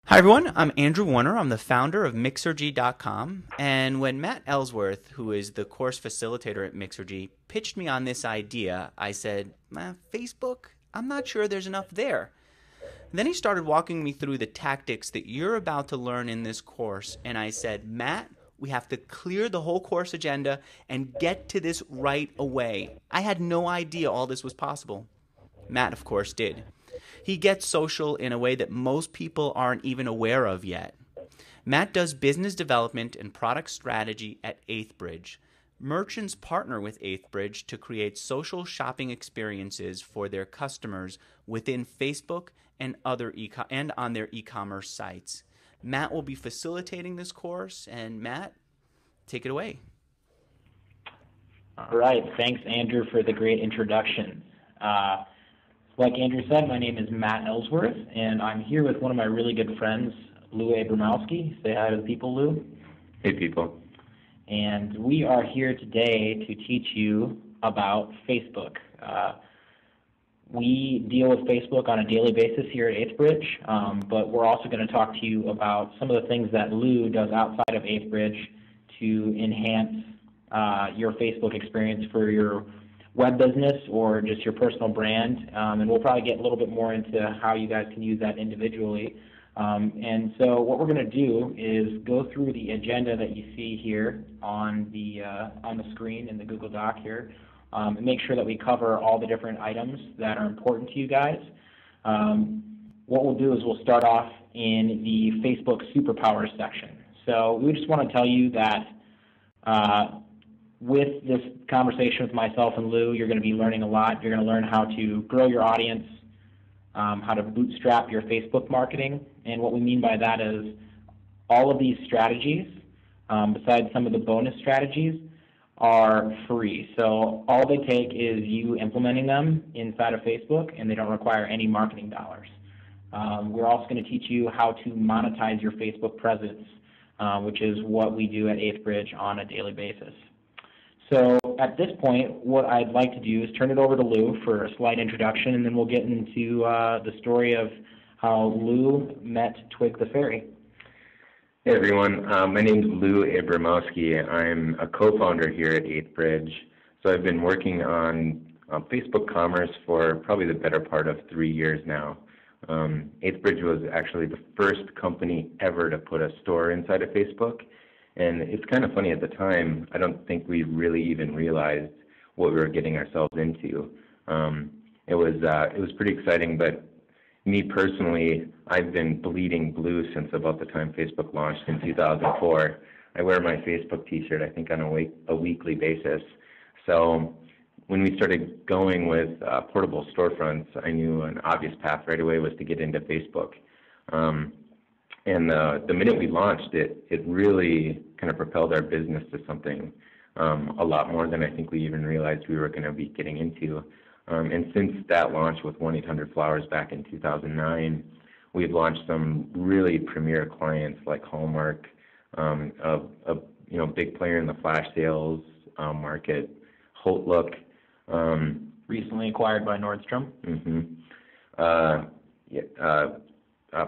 Hi everyone, I'm Andrew Warner. I'm the founder of Mixergy.com. And when Matt Ellsworth, who is the course facilitator at Mixergy, pitched me on this idea, I said, Facebook? I'm not sure there's enough there. And then he started walking me through the tactics that you're about to learn in this course. And I said, Matt, we have to clear the whole course agenda and get to this right away. I had no idea all this was possible. Matt, of course, did. He gets social in a way that most people aren't even aware of yet. Matt does business development and product strategy at EighthBridge. Merchants partner with EighthBridge to create social shopping experiences for their customers within Facebook and on their e-commerce sites. Matt will be facilitating this course, and Matt, take it away. All right, thanks Andrew for the great introduction. Like Andrew said, my name is Matt Ellsworth, and I'm here with one of my really good friends, Lou Abramowski. Say hi to the people, Lou. Hey, people. And we are here today to teach you about Facebook. We deal with Facebook on a daily basis here at EighthBridge, but we're also going to talk to you about some of the things that Lou does outside of EighthBridge to enhance your Facebook experience for your web business or just your personal brand, and we'll probably get a little bit more into how you guys can use that individually. And so what we're going to do is go through the agenda that you see here on the screen in the Google Doc here, and make sure that we cover all the different items that are important to you guys. What we'll do is we'll start off in the Facebook Superpower section. So we just want to tell you that with this conversation with myself and Lou, you're going to be learning a lot. You're going to learn how to grow your audience, how to bootstrap your Facebook marketing. And what we mean by that is all of these strategies, besides some of the bonus strategies, are free. So all they take is you implementing them inside of Facebook, and they don't require any marketing dollars. We're also going to teach you how to monetize your Facebook presence, which is what we do at EighthBridge on a daily basis. So at this point, what I'd like to do is turn it over to Lou for a slight introduction, and then we'll get into the story of how Lou met Twig the Fairy. Hey everyone, my name is Lou Abramowski. I'm a co-founder here at EighthBridge. So I've been working on Facebook commerce for probably the better part of 3 years now. EighthBridge was actually the first company ever to put a store inside of Facebook. And it's kind of funny, at the time, I don't think we really even realized what we were getting ourselves into. It was pretty exciting, but me personally, I've been bleeding blue since about the time Facebook launched in 2004. I wear my Facebook t-shirt, I think, on a weekly basis. So when we started going with portable storefronts, I knew an obvious path right away was to get into Facebook. And the minute we launched it, it really kind of propelled our business to something a lot more than I think we even realized we were going to be getting into. And since that launch with 1-800-Flowers back in 2009, we've launched some really premier clients like Hallmark, a big player in the flash sales market, Holtlook. Recently acquired by Nordstrom.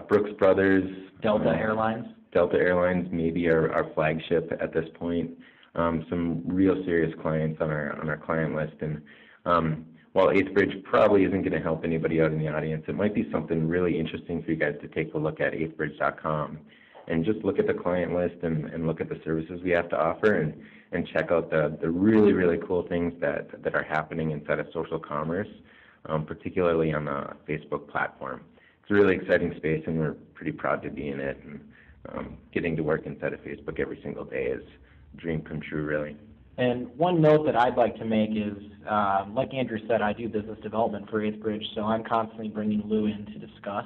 Brooks Brothers. Delta Airlines. Delta Airlines maybe our flagship at this point. Some real serious clients on our client list. And while EighthBridge probably isn't going to help anybody out in the audience, it might be something really interesting for you guys to take a look at EighthBridge.com and just look at the client list and look at the services we have to offer and check out the really, really cool things that are happening inside of social commerce, particularly on the Facebook platform. It's a really exciting space, and we're pretty proud to be in it. And getting to work inside of Facebook every single day is a dream come true, really. And one note that I'd like to make is, like Andrew said, I do business development for EighthBridge, so I'm constantly bringing Lou in to discuss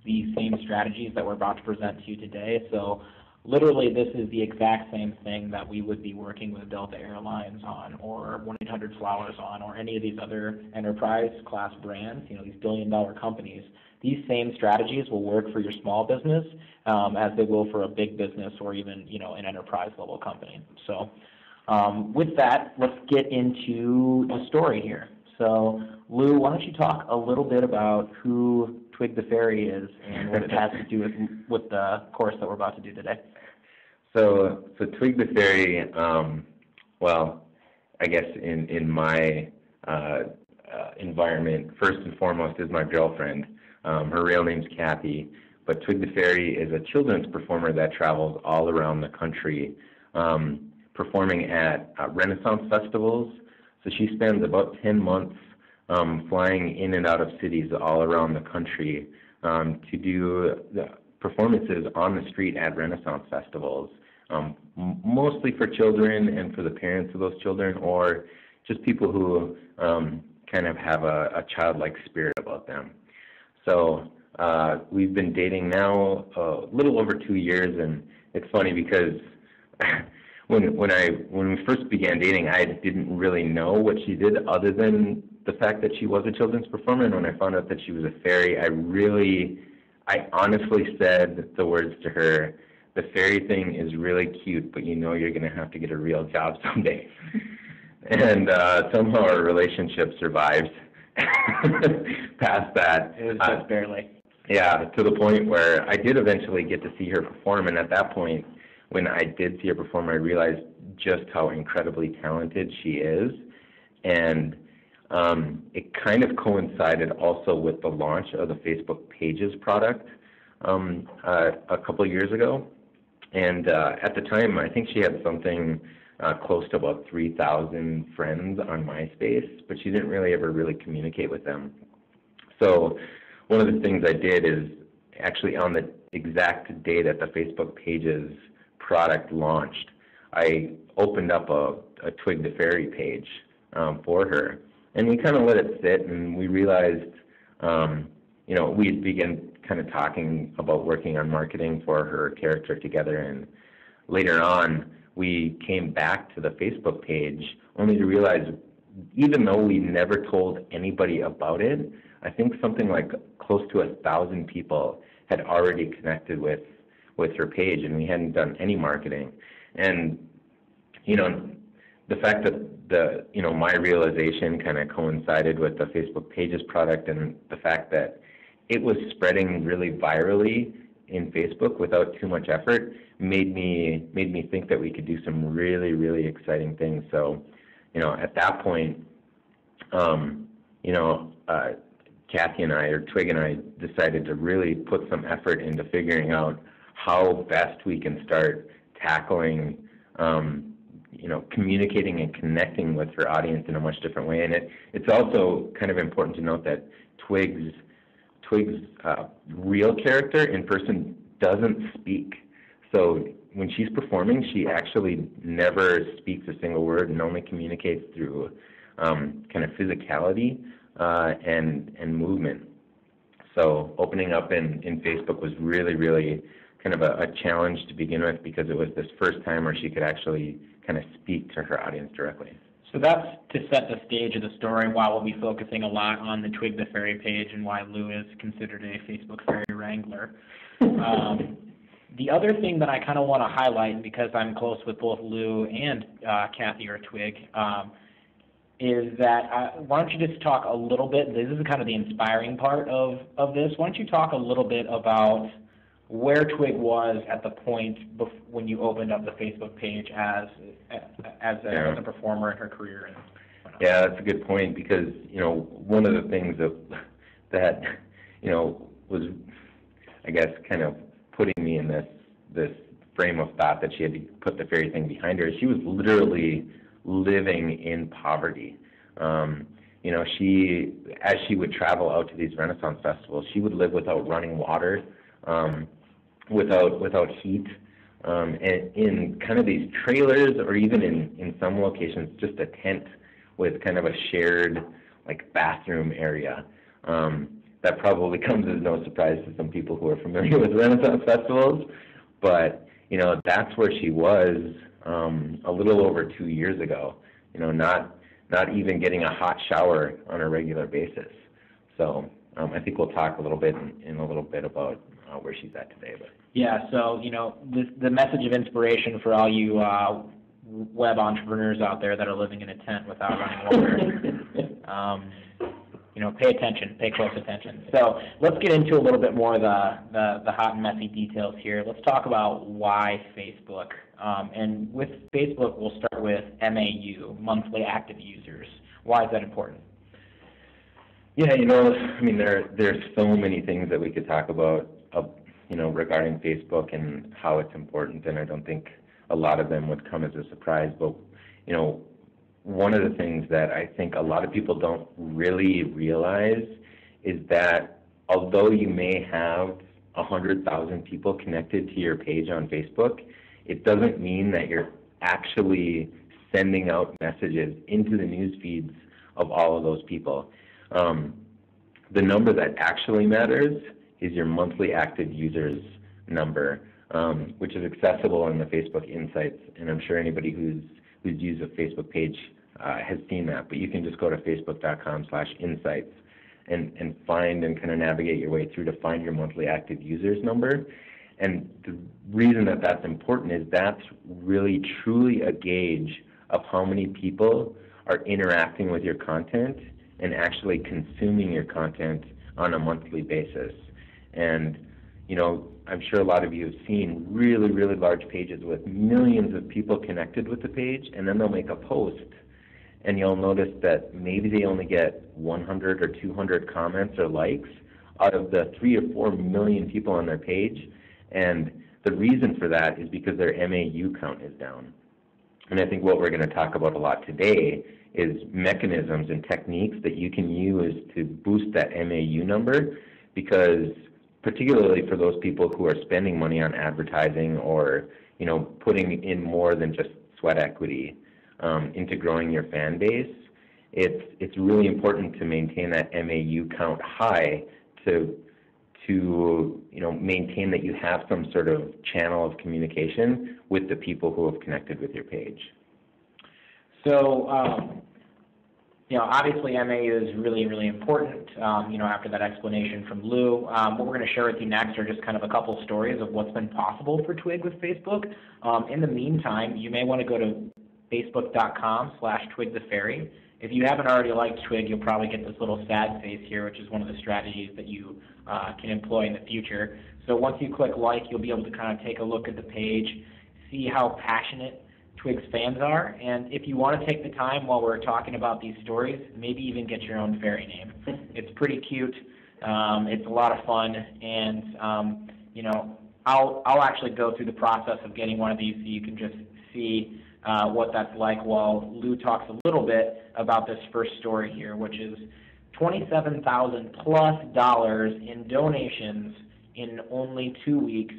these same strategies that we're about to present to you today. So literally this is the exact same thing that we would be working with Delta Airlines on, or 1-800-Flowers on, or any of these other enterprise class brands, these billion-dollar companies. These same strategies will work for your small business as they will for a big business or even an enterprise level company. So with that, let's get into the story here. So Lou, why don't you talk a little bit about who Twig the Fairy is and what it has to do with the course that we're about to do today. So Twig the Fairy, well, I guess in my environment, first and foremost is my girlfriend. Her real name's Kathy, but Twig the Fairy is a children's performer that travels all around the country, performing at Renaissance festivals. So she spends about 10 months flying in and out of cities all around the country to do the performances on the street at Renaissance festivals, mostly for children and for the parents of those children, or just people who kind of have a childlike spirit about them. So we've been dating now a little over 2 years, and it's funny because when we first began dating, I didn't really know what she did other than the fact that she was a children's performer. And when I found out that she was a fairy, I honestly said the words to her, "The fairy thing is really cute, but you know you're going to have to get a real job someday." And somehow our relationship survives past that. It was just barely. Yeah, to the point where I did eventually get to see her perform, and at that point, when I did see her perform, I realized just how incredibly talented she is, and it kind of coincided also with the launch of the Facebook Pages product a couple of years ago, and at the time, I think she had something close to about 3,000 friends on MySpace, but she didn't really ever communicate with them. So one of the things I did is actually on the exact day that the Facebook Pages product launched, I opened up a Twig the Fairy page for her, and we kind of let it sit, and we realized, we began kind of talking about working on marketing for her character together, and later on, we came back to the Facebook page only to realize, even though we never told anybody about it, I think something like close to 1,000 people had already connected with her page, and we hadn't done any marketing. And the fact that my realization kind of coincided with the Facebook Pages product, and the fact that it was spreading really virally in Facebook without too much effort made me think that we could do some really, really exciting things. So, at that point, Kathy and I, or Twig and I, decided to really put some effort into figuring out how best we can start tackling, communicating and connecting with her audience in a much different way. And it's also kind of important to note that Twig's real character in person doesn't speak. So when she's performing, she actually never speaks a single word and only communicates through kind of physicality and movement. So opening up in Facebook was really, really kind of a challenge to begin with, because it was this first time where she could actually kind of speak to her audience directly. So that's to set the stage of the story, why we'll be focusing a lot on the Twig the Fairy page and why Lou is considered a Facebook fairy wrangler. The other thing that I kind of want to highlight, because I'm close with both Lou and Kathy or Twig, is that why don't you just talk a little bit, this is kind of the inspiring part of this, why don't you talk a little bit about where Twig was at the point when you opened up the Facebook page as a performer in her career. And whatnot. Yeah, that's a good point, because one of the things that was, I guess, kind of putting me in this frame of thought that she had to put the fairy thing behind her. She was literally living in poverty. As she would travel out to these Renaissance festivals, she would live without running water, without heat, and in kind of these trailers, or even in some locations just a tent with kind of a shared bathroom area. That probably comes as no surprise to some people who are familiar with Renaissance festivals, but that's where she was a little over 2 years ago. Not even getting a hot shower on a regular basis. So I think we'll talk a little bit in a little bit about where she's at today. But yeah, so the message of inspiration for all you web entrepreneurs out there that are living in a tent without running water. pay attention, pay close attention. So let's get into a little bit more of the hot and messy details here. Let's talk about why Facebook. And with Facebook, we'll start with MAU, monthly active users. Why is that important? Yeah, there's so many things that we could talk about, regarding Facebook and how it's important, and I don't think a lot of them would come as a surprise. But, one of the things that I think a lot of people don't really realize is that although you may have 100,000 people connected to your page on Facebook, it doesn't mean that you're actually sending out messages into the news feeds of all of those people. The number that actually matters is your monthly active users number, which is accessible in the Facebook Insights, and I'm sure anybody who's used a Facebook page has seen that. But you can just go to facebook.com/insights and find and kind of navigate your way through to find your monthly active users number. And the reason that that's important is that's really truly a gauge of how many people are interacting with your content and actually consuming your content on a monthly basis. And, I'm sure a lot of you have seen really, really large pages with millions of people connected with the page, and then they'll make a post, and you'll notice that maybe they only get 100 or 200 comments or likes out of the 3 or 4 million people on their page. And the reason for that is because their MAU count is down. And I think what we're going to talk about a lot today is mechanisms and techniques that you can use to boost that MAU number, because particularly for those people who are spending money on advertising or, putting in more than just sweat equity into growing your fan base, it's really important to maintain that MAU count high to maintain that you have some sort of channel of communication with the people who have connected with your page. So, obviously MAU is really, really important, after that explanation from Lou. What we're going to share with you next are just kind of a couple stories of what's been possible for Twig with Facebook. In the meantime, you may want to go to facebook.com/twigthefairy. If you haven't already liked Twig, you'll probably get this little sad face here, which is one of the strategies that you can employ in the future. So once you click like, you'll be able to kind of take a look at the page, see how passionate Twig's fans are, and if you want to take the time while we're talking about these stories, maybe even get your own fairy name. It's pretty cute. It's a lot of fun, and I'll actually go through the process of getting one of these so you can just see what that's like while Lou talks a little bit about this first story here, which is $27,000+ in donations in only 2 weeks,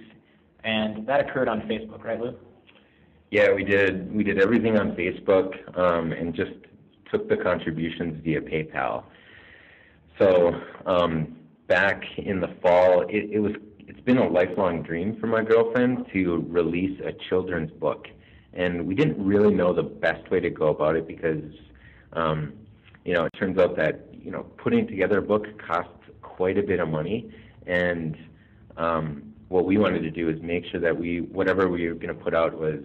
and that occurred on Facebook, right, Lou? Yeah, we did everything on Facebook, and just took the contributions via PayPal. So back in the fall, it's been a lifelong dream for my girlfriend to release a children's book, and we didn't really know the best way to go about it because it turns out that putting together a book costs quite a bit of money, and what we wanted to do is make sure that whatever we were going to put out was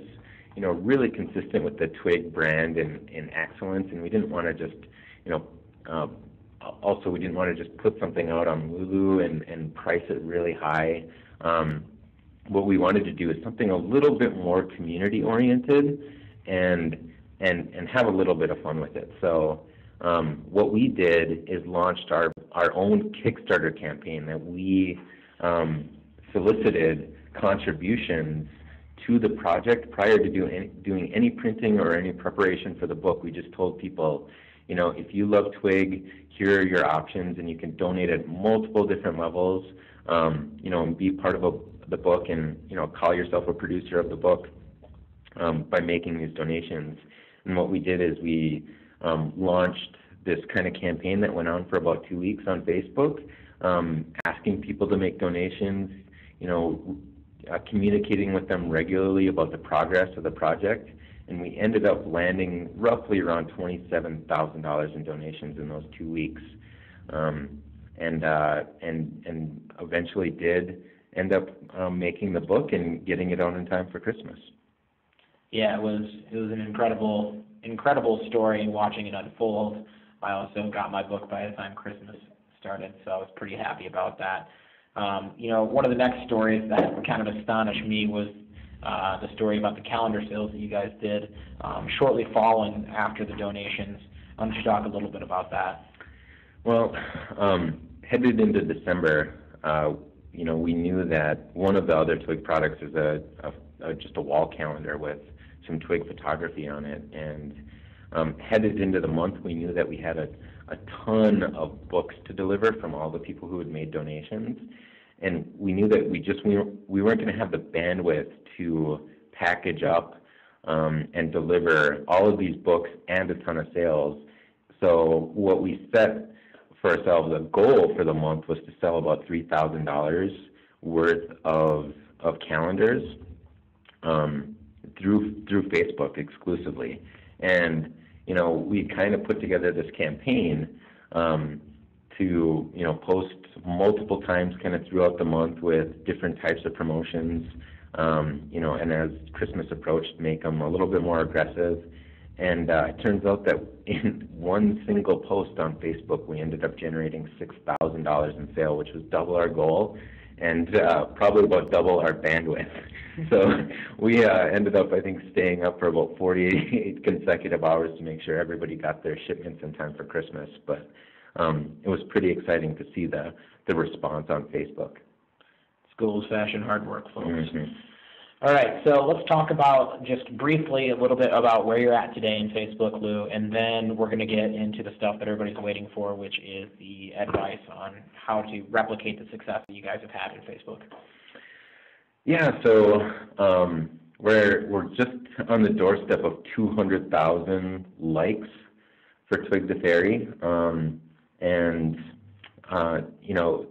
really consistent with the Twig brand and excellence, and we didn't want to just, also we didn't want to just put something out on Lulu and price it really high. What we wanted to do is something a little bit more community-oriented and have a little bit of fun with it. So what we did is launched our own Kickstarter campaign that we solicited contributions to the project prior to doing any printing or any preparation for the book. We just told people, if you love Twig, here are your options, and you can donate at multiple different levels, and be part of the book and, call yourself a producer of the book by making these donations. And what we did is we launched this kind of campaign that went on for about 2 weeks on Facebook, asking people to make donations, communicating with them regularly about the progress of the project, and we ended up landing roughly around $27,000 in donations in those 2 weeks, and eventually did end up making the book and getting it out in time for Christmas. Yeah, it was an incredible story, watching it unfold. I also got my book by the time Christmas started, so I was pretty happy about that. One of the next stories that kind of astonished me was the story about the calendar sales that you guys did shortly following after the donations. Why don't you talk a little bit about that? Well, headed into December, we knew that one of the other Twig products is just a wall calendar with some Twig photography on it. And headed into the month, we knew that we had a ton of books to deliver from all the people who had made donations. And we knew that we weren't going to have the bandwidth to package up and deliver all of these books and a ton of sales. So what we set for ourselves, a goal for the month, was to sell about $3,000 worth of calendars through Facebook exclusively. And we kind of put together this campaign to post multiple times kind of throughout the month with different types of promotions, and as Christmas approached, make them a little bit more aggressive. And it turns out that in one single post on Facebook, we ended up generating $6,000 in sale, which was double our goal and probably about double our bandwidth. So we ended up, I think, staying up for about 48 consecutive hours to make sure everybody got their shipments in time for Christmas. But it was pretty exciting to see the response on Facebook. It's good old-fashioned hard work, folks. Mm-hmm. All right, so let's talk about just briefly a little bit about where you're at today in Facebook, Lou, and then we're going to get into the stuff that everybody's waiting for, which is the advice on how to replicate the success that you guys have had in Facebook. Yeah, so we're just on the doorstep of 200,000 likes for Twig the Fairy, and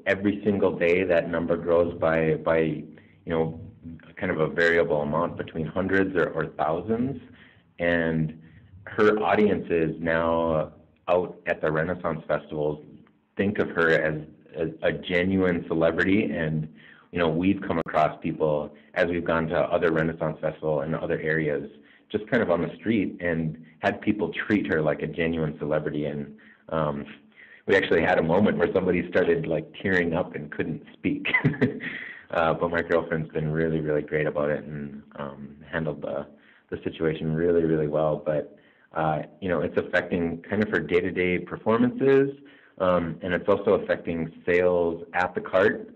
every single day that number grows by kind of a variable amount between hundreds or thousands, and her audiences now out at the Renaissance festivals think of her as a genuine celebrity. And we've come across people as we've gone to other Renaissance festival and other areas, just kind of on the street, and had people treat her like a genuine celebrity. And we actually had a moment where somebody started like tearing up and couldn't speak. But my girlfriend's been really, really great about it and handled the situation really, really well. But, it's affecting kind of her day-to-day performances, and it's also affecting sales at the cart.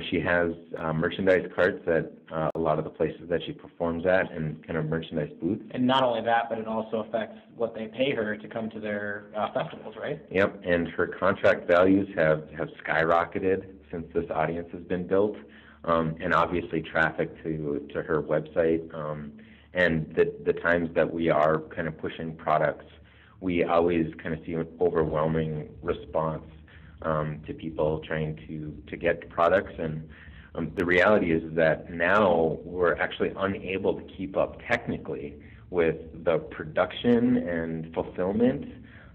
She has merchandise carts at a lot of the places that she performs at, and kind of merchandise booths. And not only that, but it also affects what they pay her to come to their festivals, right? Yep, and her contract values have skyrocketed since this audience has been built, and obviously traffic to her website, and the times that we are kind of pushing products, we always kind of see an overwhelming response to people trying to get products. And the reality is that now we're actually unable to keep up technically with the production and fulfillment,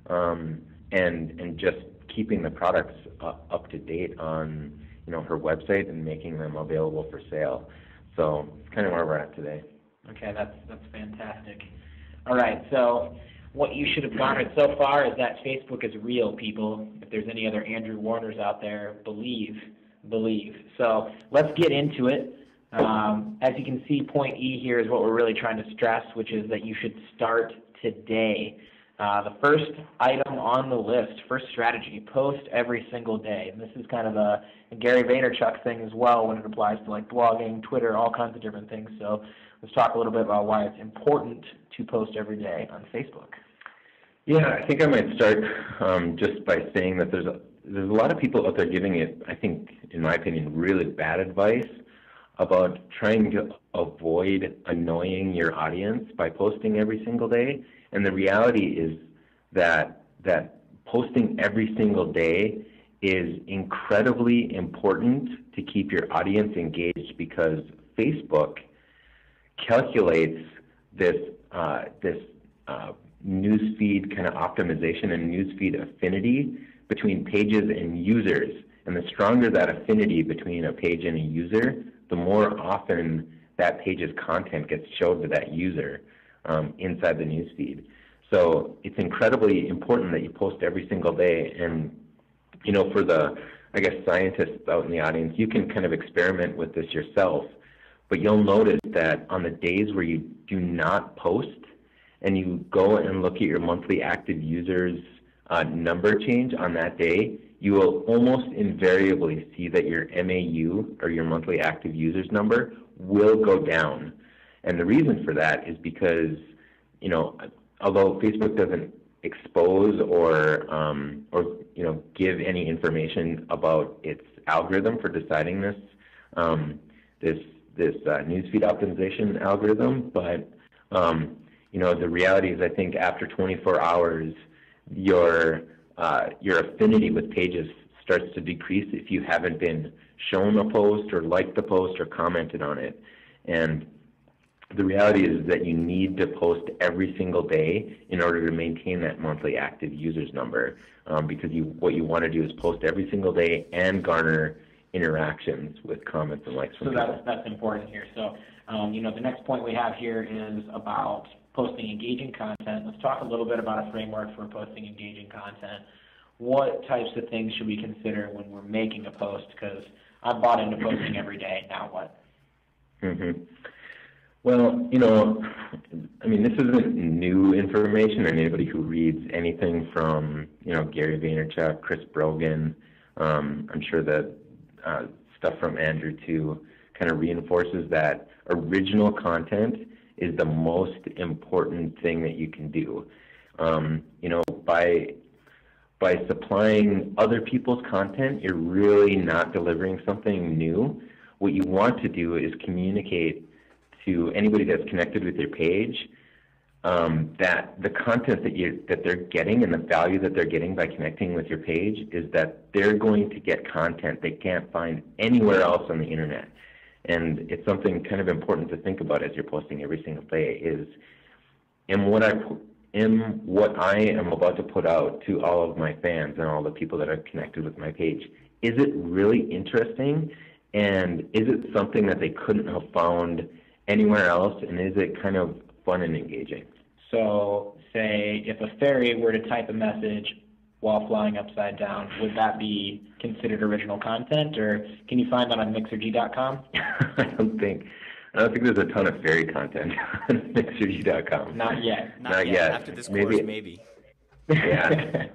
and just keeping the products up to date on her website and making them available for sale. So it's kind of where we're at today. Okay, that's fantastic. All right, so what you should have garnered so far is that Facebook is real, people. If there's any other Andrew Warners out there, believe. So let's get into it. As you can see, point E here is what we're really trying to stress, which is that you should start today. The first item on the list, first strategy, post every single day. And this is kind of a Gary Vaynerchuk thing as well when it applies to like blogging, Twitter, all kinds of different things. So let's talk a little bit about why it's important to post every day on Facebook. Yeah, I think I might start just by saying that there's a lot of people out there giving it, I think, in my opinion, really bad advice about trying to avoid annoying your audience by posting every single day. And the reality is that posting every single day is incredibly important to keep your audience engaged, because Facebook calculates this newsfeed kind of optimization and newsfeed affinity between pages and users. And the stronger that affinity between a page and a user, the more often that page's content gets showed to that user inside the newsfeed. So it's incredibly important that you post every single day. And, for the, I guess, scientists out in the audience, you can kind of experiment with this yourself. But you'll notice that on the days where you do not post and you go and look at your monthly active users number change on that day, you will almost invariably see that your MAU, or your monthly active users number, will go down. And the reason for that is because, although Facebook doesn't expose or give any information about its algorithm for deciding this newsfeed optimization algorithm, but the reality is, I think after 24 hours, your affinity with pages starts to decrease if you haven't been shown a post or liked the post or commented on it. And the reality is that you need to post every single day in order to maintain that monthly active users number, because what you want to do is post every single day and garner interactions with comments and likes from people. So that's important here. So, the next point we have here is about posting engaging content. Let's talk a little bit about a framework for posting engaging content. What types of things should we consider when we're making a post? Because I'm bought into posting every day. Now what? Mm-hmm. Well, this isn't new information, and anybody who reads anything from, Gary Vaynerchuk, Chris Brogan, I'm sure that stuff from Andrew too kind of reinforces that original content is the most important thing that you can do. By supplying other people's content, you're really not delivering something new. What you want to do is communicate to anybody that's connected with your page that the content that they're getting and the value that they're getting by connecting with your page is that they're going to get content they can't find anywhere else on the internet. And it's something kind of important to think about as you're posting every single day is, what I am about to put out to all of my fans and all the people that are connected with my page, is it really interesting? And is it something that they couldn't have found anywhere else? And is it kind of fun and engaging? So, say if a fairy were to type a message while flying upside down, would that be considered original content, or can you find that on Mixergy.com? I don't think there's a ton of fairy content on Mixergy.com. Not yet. Not yet. After this course, maybe. Yeah.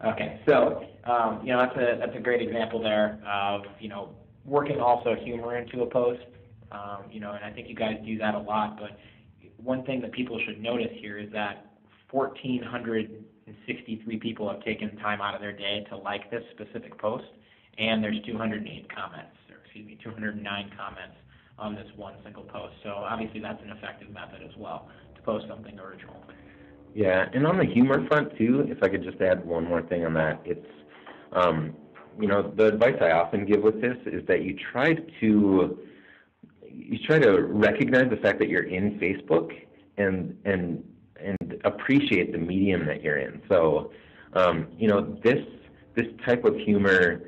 Okay, so that's a great example there of working also humor into a post. And I think you guys do that a lot. But one thing that people should notice here is that 1,463 people have taken time out of their day to like this specific post, and there's 209 comments on this one single post. So obviously that's an effective method as well to post something original. Yeah, and on the humor front too, if I could just add one more thing on that, it's the advice I often give with this is that you try to recognize the fact that you're in Facebook and appreciate the medium that you're in. So this type of humor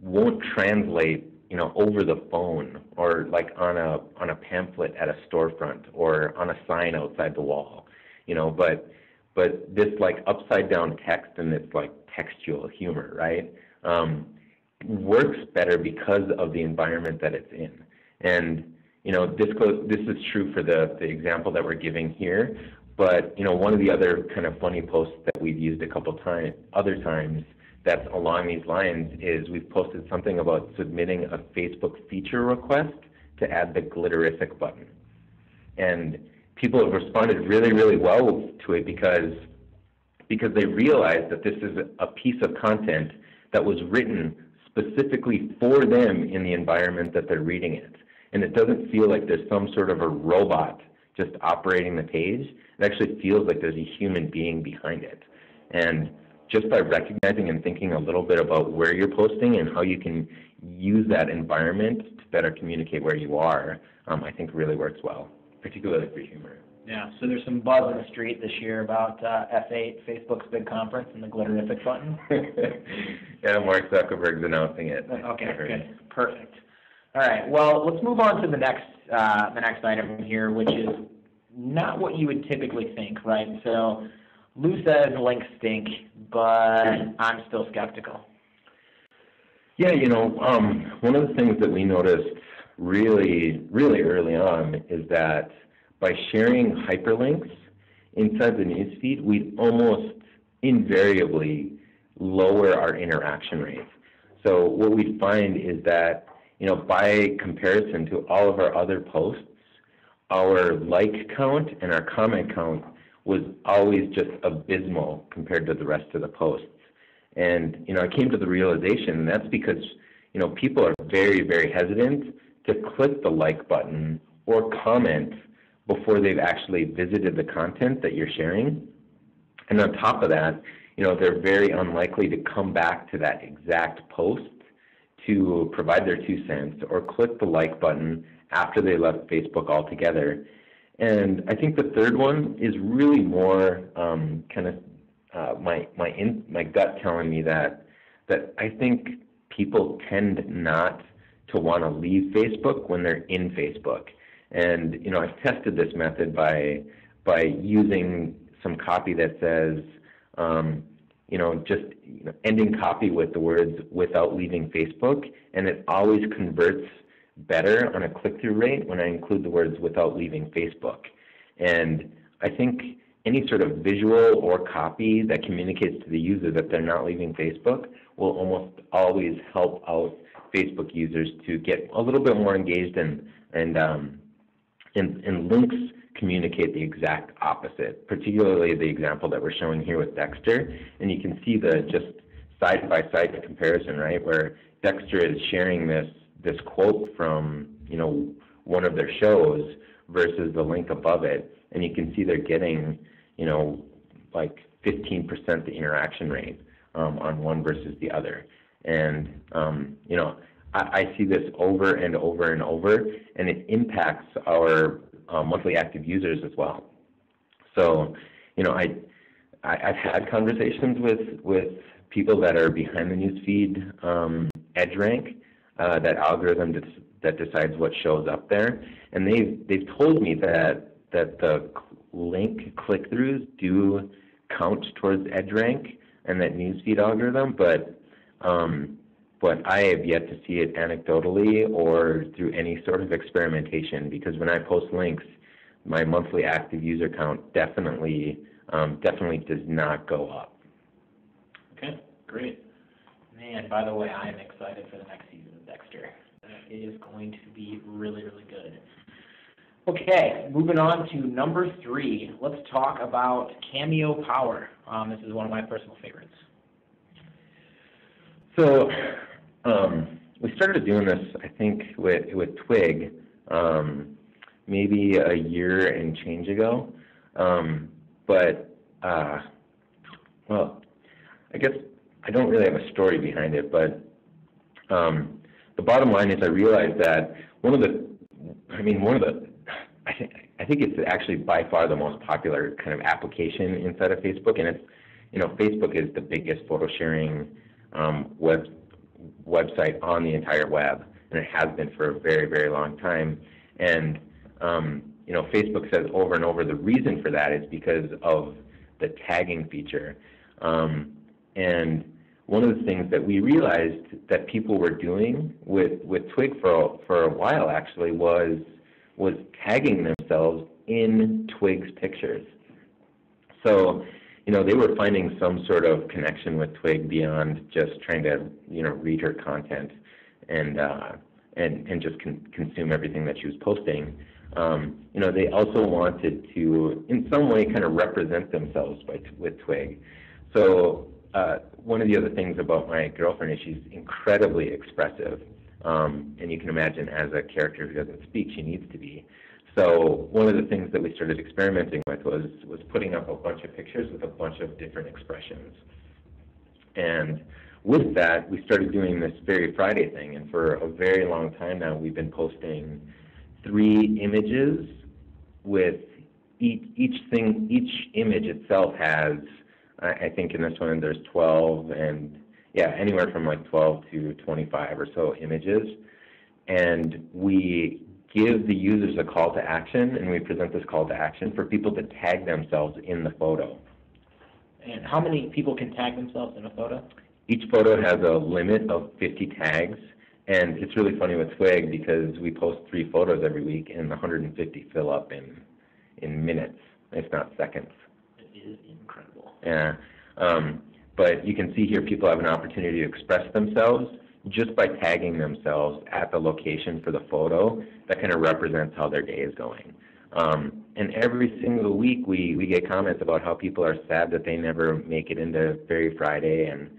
won't translate over the phone or like on a pamphlet at a storefront or on a sign outside the wall, but this like upside down text and this like textual humor, right, works better because of the environment that it's in. And this is true for the example that we're giving here, but one of the other kind of funny posts that we've used a couple other times that's along these lines is we've posted something about submitting a Facebook feature request to add the glitterific button. And people have responded really, really well to it because they realize that this is a piece of content that was written specifically for them in the environment that they're reading it. And it doesn't feel like there's some sort of a robot just operating the page. It actually feels like there's a human being behind it. And just by recognizing and thinking a little bit about where you're posting and how you can use that environment to better communicate where you are, I think really works well, particularly for humor. Yeah, so there's some buzz in the street this year about F8, Facebook's big conference, and the glitterific button. Yeah, Mark Zuckerberg's announcing it. Okay, good, perfect. All right, well, let's move on to the next item here, which is not what you would typically think, right? So Lou says links stink, but I'm still skeptical. Yeah, one of the things that we noticed really, really early on is that by sharing hyperlinks inside the newsfeed, we almost invariably lower our interaction rates. So what we find is that, by comparison to all of our other posts, our like count and our comment count was always just abysmal compared to the rest of the posts. And, I came to the realization that's because, people are very, very hesitant to click the like button or comment before they've actually visited the content that you're sharing. And on top of that, they're very unlikely to come back to that exact post to provide their 2 cents or click the like button after they left Facebook altogether. And I think the third one is really more my gut telling me that I think people tend not to want to leave Facebook when they're in Facebook. And I've tested this method by using some copy that says just ending copy with the words "without leaving Facebook," and it always converts better on a click-through rate when I include the words "without leaving Facebook." And I think any sort of visual or copy that communicates to the user that they're not leaving Facebook will almost always help out Facebook users to get a little bit more engaged, and links communicate the exact opposite, particularly the example that we're showing here with Dexter. And you can see the just side-by-side comparison, right, where Dexter is sharing this quote from, one of their shows versus the link above it. And you can see they're getting, like 15% the interaction rate on one versus the other. And, I see this over and over and over, and it impacts our monthly active users as well. So, I've had conversations with people that are behind the newsfeed edge rank, that algorithm that decides what shows up there, and they've told me that the link click-throughs do count towards edge rank and that newsfeed algorithm, but I have yet to see it anecdotally or through any sort of experimentation, because when I post links, my monthly active user count definitely does not go up. Okay, great. Man, by the way, I am excited for the next season of Dexter. It is going to be really, really good. Okay, moving on to number 3. Let's talk about Cameo Power. This is one of my personal favorites. So we started doing this, I think, with Twig maybe a year and change ago. Well, I guess I don't really have a story behind it, but the bottom line is I realized that I think it's actually by far the most popular kind of application inside of Facebook, and it's, Facebook is the biggest photo sharing website on the entire web, and it has been for a very, very long time. And Facebook says over and over the reason for that is because of the tagging feature. And one of the things that we realized that people were doing with Twig for a while actually was tagging themselves in Twig's pictures. So, they were finding some sort of connection with Twig beyond just trying to, read her content and just consume everything that she was posting. They also wanted to, in some way, kind of represent themselves with Twig. So one of the other things about my girlfriend is she's incredibly expressive. And you can imagine, as a character who doesn't speak, she needs to be. So one of the things that we started experimenting with was putting up a bunch of pictures with a bunch of different expressions. And with that, we started doing this Very Friday thing. And for a very long time now, we've been posting 3 images with each image itself has, I think in this one there's 12 and anywhere from like 12 to 25 or so images. And we give the users a call to action, and we present this call to action for people to tag themselves in the photo. And how many people can tag themselves in a photo? Each photo has a limit of 50 tags, and it's really funny with Twig because we post 3 photos every week, and 150 fill up in minutes, if not seconds. It is incredible. Yeah, but you can see here people have an opportunity to express themselves just by tagging themselves at the location for the photo. That kind of represents how their day is going. And every single week we get comments about how people are sad that they never make it into Fairy Friday, and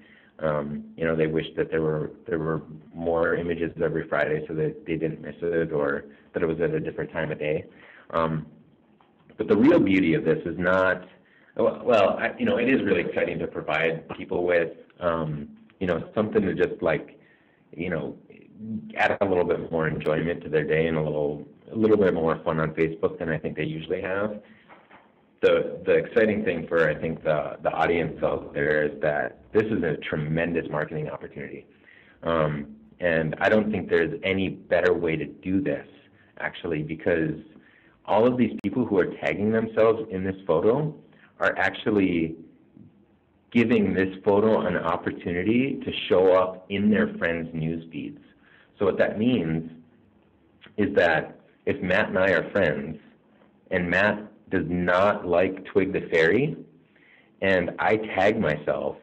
you know, they wish that there were more images every Friday so that they didn't miss it, or that it was at a different time of day. But the real beauty of this is not, well, you know, it is really exciting to provide people with, you know, something to just like, you know, add a little bit more enjoyment to their day and a little bit more fun on Facebook than I think they usually have. The exciting thing for, I think, the audience out there is that this is a tremendous marketing opportunity. And I don't think there's any better way to do this, actually, because all of these people who are tagging themselves in this photo are actually giving this photo an opportunity to show up in their friends' news feeds. So what that means is that if Matt and I are friends, and Matt does not like Twig the Fairy, and I tag myself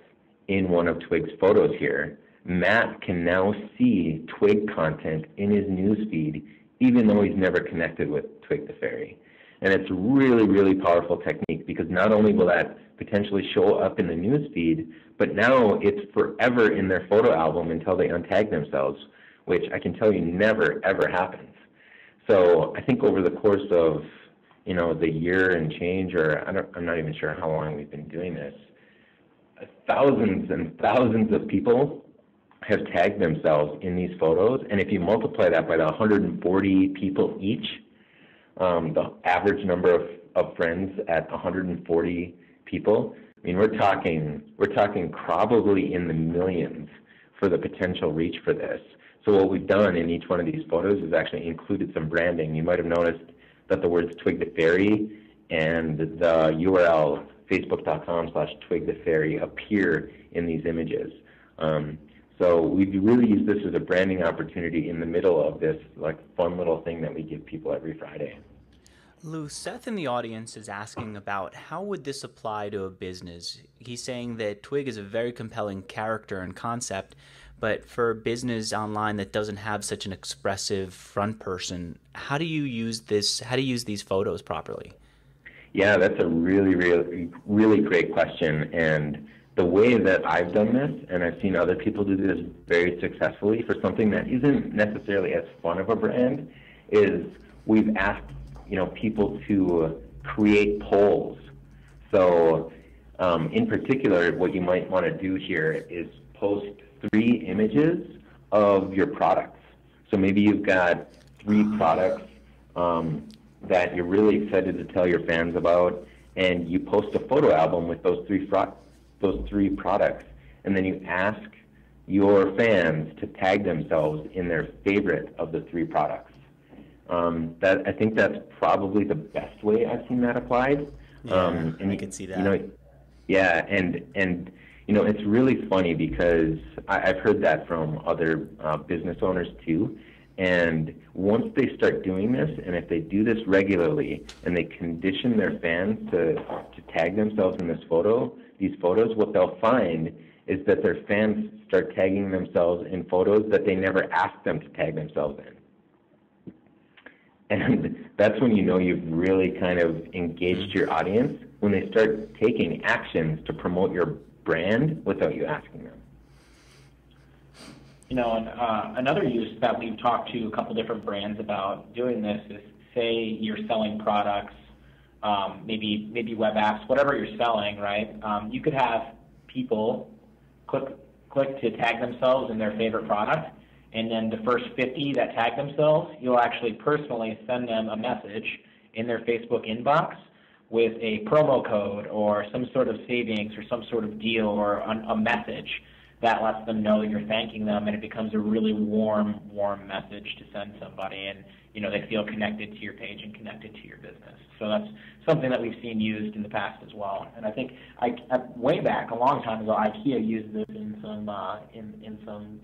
in one of Twig's photos here, Matt can now see Twig content in his news feed, even though he's never connected with Twig the Fairy. And it's really, really powerful technique, because not only will that potentially show up in the news feed, but now it's forever in their photo album until they untag themselves, which I can tell you never, ever happens. So I think over the course of, you know, the year and change, or I'm not even sure how long we've been doing this, thousands and thousands of people have tagged themselves in these photos. And if you multiply that by the 140 people each, the average number of friends at 140 people, I mean, we're talking probably in the millions for the potential reach for this. So what we've done in each one of these photos is actually included some branding. You might have noticed that the words Twig the Fairy and the URL facebook.com/Twig the Fairy appear in these images. So we really use this as a branding opportunity in the middle of this like fun little thing that we give people every Friday. Lou, Seth in the audience is asking about how would this apply to a business. He's saying that Twig is a very compelling character and concept, but for a business online that doesn't have such an expressive front person, how do you use this? How do you use these photos properly? Yeah, that's a really, really, really great question. And the way that I've done this, and I've seen other people do this very successfully for something that isn't necessarily as fun of a brand, is we've asked, you know, people to create polls. So in particular, what you might want to do here is post 3 images of your products. So maybe you've got 3 products that you're really excited to tell your fans about, and you post a photo album with those 3 products, and then you ask your fans to tag themselves in their favorite of the 3 products. I think that's probably the best way I've seen that applied. Yeah, and I can see that. You know, yeah, and you know, it's really funny because I've heard that from other business owners too. And once they start doing this, and if they do this regularly, and they condition their fans to tag themselves in these photos, what they'll find is that their fans start tagging themselves in photos that they never asked them to tag themselves in. And that's when you know you've really kind of engaged your audience, when they start taking actions to promote your brand without you asking them. You know, and another use that we've talked to a couple different brands about doing this is, say you're selling products, maybe web apps, whatever you're selling, right? You could have people click to tag themselves in their favorite product, and then the first 50 that tag themselves, you'll actually personally send them a message in their Facebook inbox with a promo code or some sort of savings or some sort of deal or a message that lets them know that you're thanking them, and it becomes a really warm message to send somebody, and they feel connected to your page and connected to your business. So that's something that we've seen used in the past as well. And I think way back, a long time ago, IKEA used this in some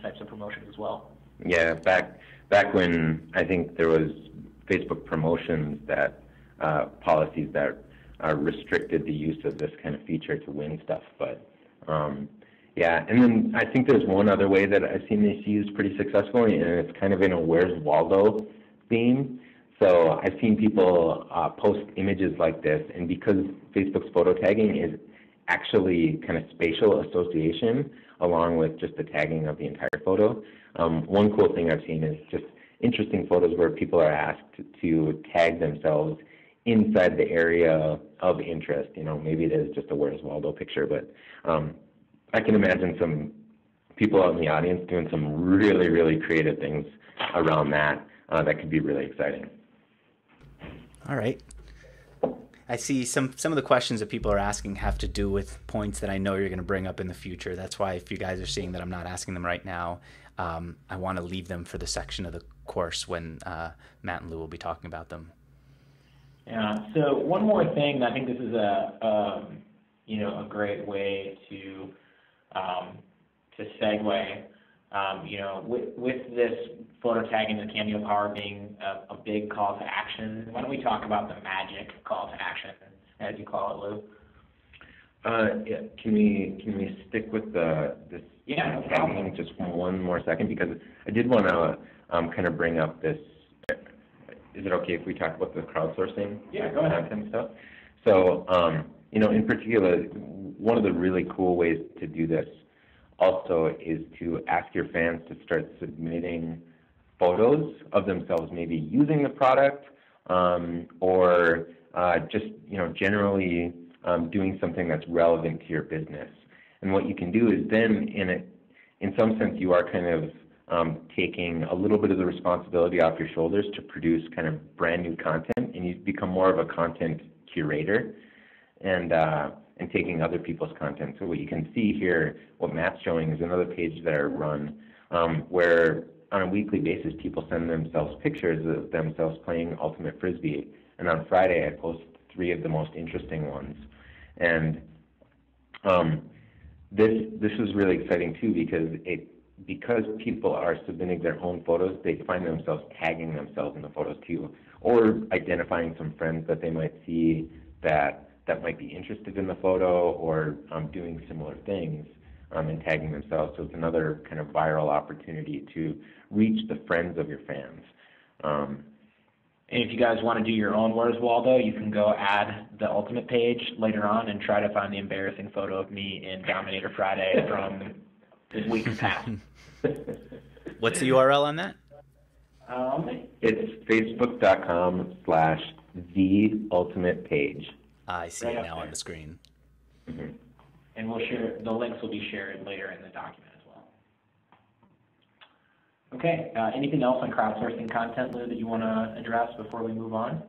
types of promotions as well. Yeah, back when I think there was Facebook promotions that policies that restricted the use of this kind of feature to win stuff, but yeah, and then I think there's one other way that I've seen this used pretty successfully, and it's kind of in a Where's Waldo theme. So I've seen people post images like this, and because Facebook's photo tagging is actually kind of spatial association along with just the tagging of the entire photo, one cool thing I've seen is just interesting photos where people are asked to tag themselves inside the area of interest. Maybe it is just a Where's Waldo picture, but I can imagine some people out in the audience doing some really, really creative things around that that could be really exciting. All right. I see some of the questions that people are asking have to do with points that I know you're going to bring up in the future. That's why if you guys are seeing that I'm not asking them right now, I want to leave them for the section of the course when Matt and Lou will be talking about them. Yeah. So one more thing, I think this is a great way to segue. With this photo tagging and Cameo Power being a big call to action, why don't we talk about the magic call to action, as you call it, Lou? Yeah. Can we stick with this? Yeah, no tagging just one more second, because I did want to kind of bring up this. Is it okay if we talk about the crowdsourcing? Yeah, go ahead. And stuff. So, in particular, one of the really cool ways to do this also is to ask your fans to start submitting photos of themselves, maybe using the product, or just generally doing something that's relevant to your business. And what you can do is then, in some sense, you are kind of taking a little bit of the responsibility off your shoulders to produce kind of brand new content, and you become more of a content curator and taking other people's content. So what you can see here, what Matt's showing, is another page that I run where on a weekly basis people send themselves pictures of themselves playing Ultimate Frisbee, and on Friday I post 3 of the most interesting ones. And this is really exciting too, because people are submitting their own photos, they find themselves tagging themselves in the photos too, or identifying some friends that they might see that might be interested in the photo, or doing similar things and tagging themselves. So it's another kind of viral opportunity to reach the friends of your fans. And if you guys want to do your own Where's Waldo, you can go add the Ultimate page later on and try to find the embarrassing photo of me in Dominator Friday from this week's past. What's the URL on that? It's facebook.com/theultimatepage. I see it now on the screen. Mm-hmm. And we'll share, the links will be shared later in the document as well. Okay, anything else on crowdsourcing content, Lou, that you want to address before we move on?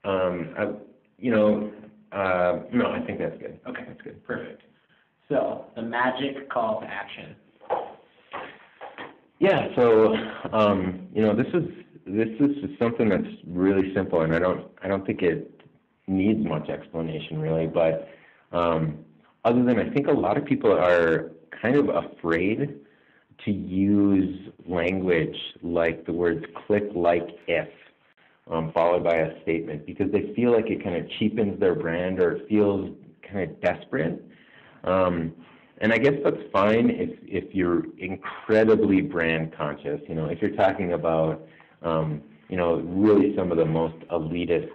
No, I think that's good. Okay, that's good. Perfect. So, the magic call to action. Yeah, so this is something that's really simple, and I don't think it needs much explanation really, but other than I think a lot of people are kind of afraid to use language like the words click, like, if, followed by a statement, because they feel like it kind of cheapens their brand, or it feels kind of desperate. And I guess that's fine if you're incredibly brand conscious. If you're talking about really some of the most elitist,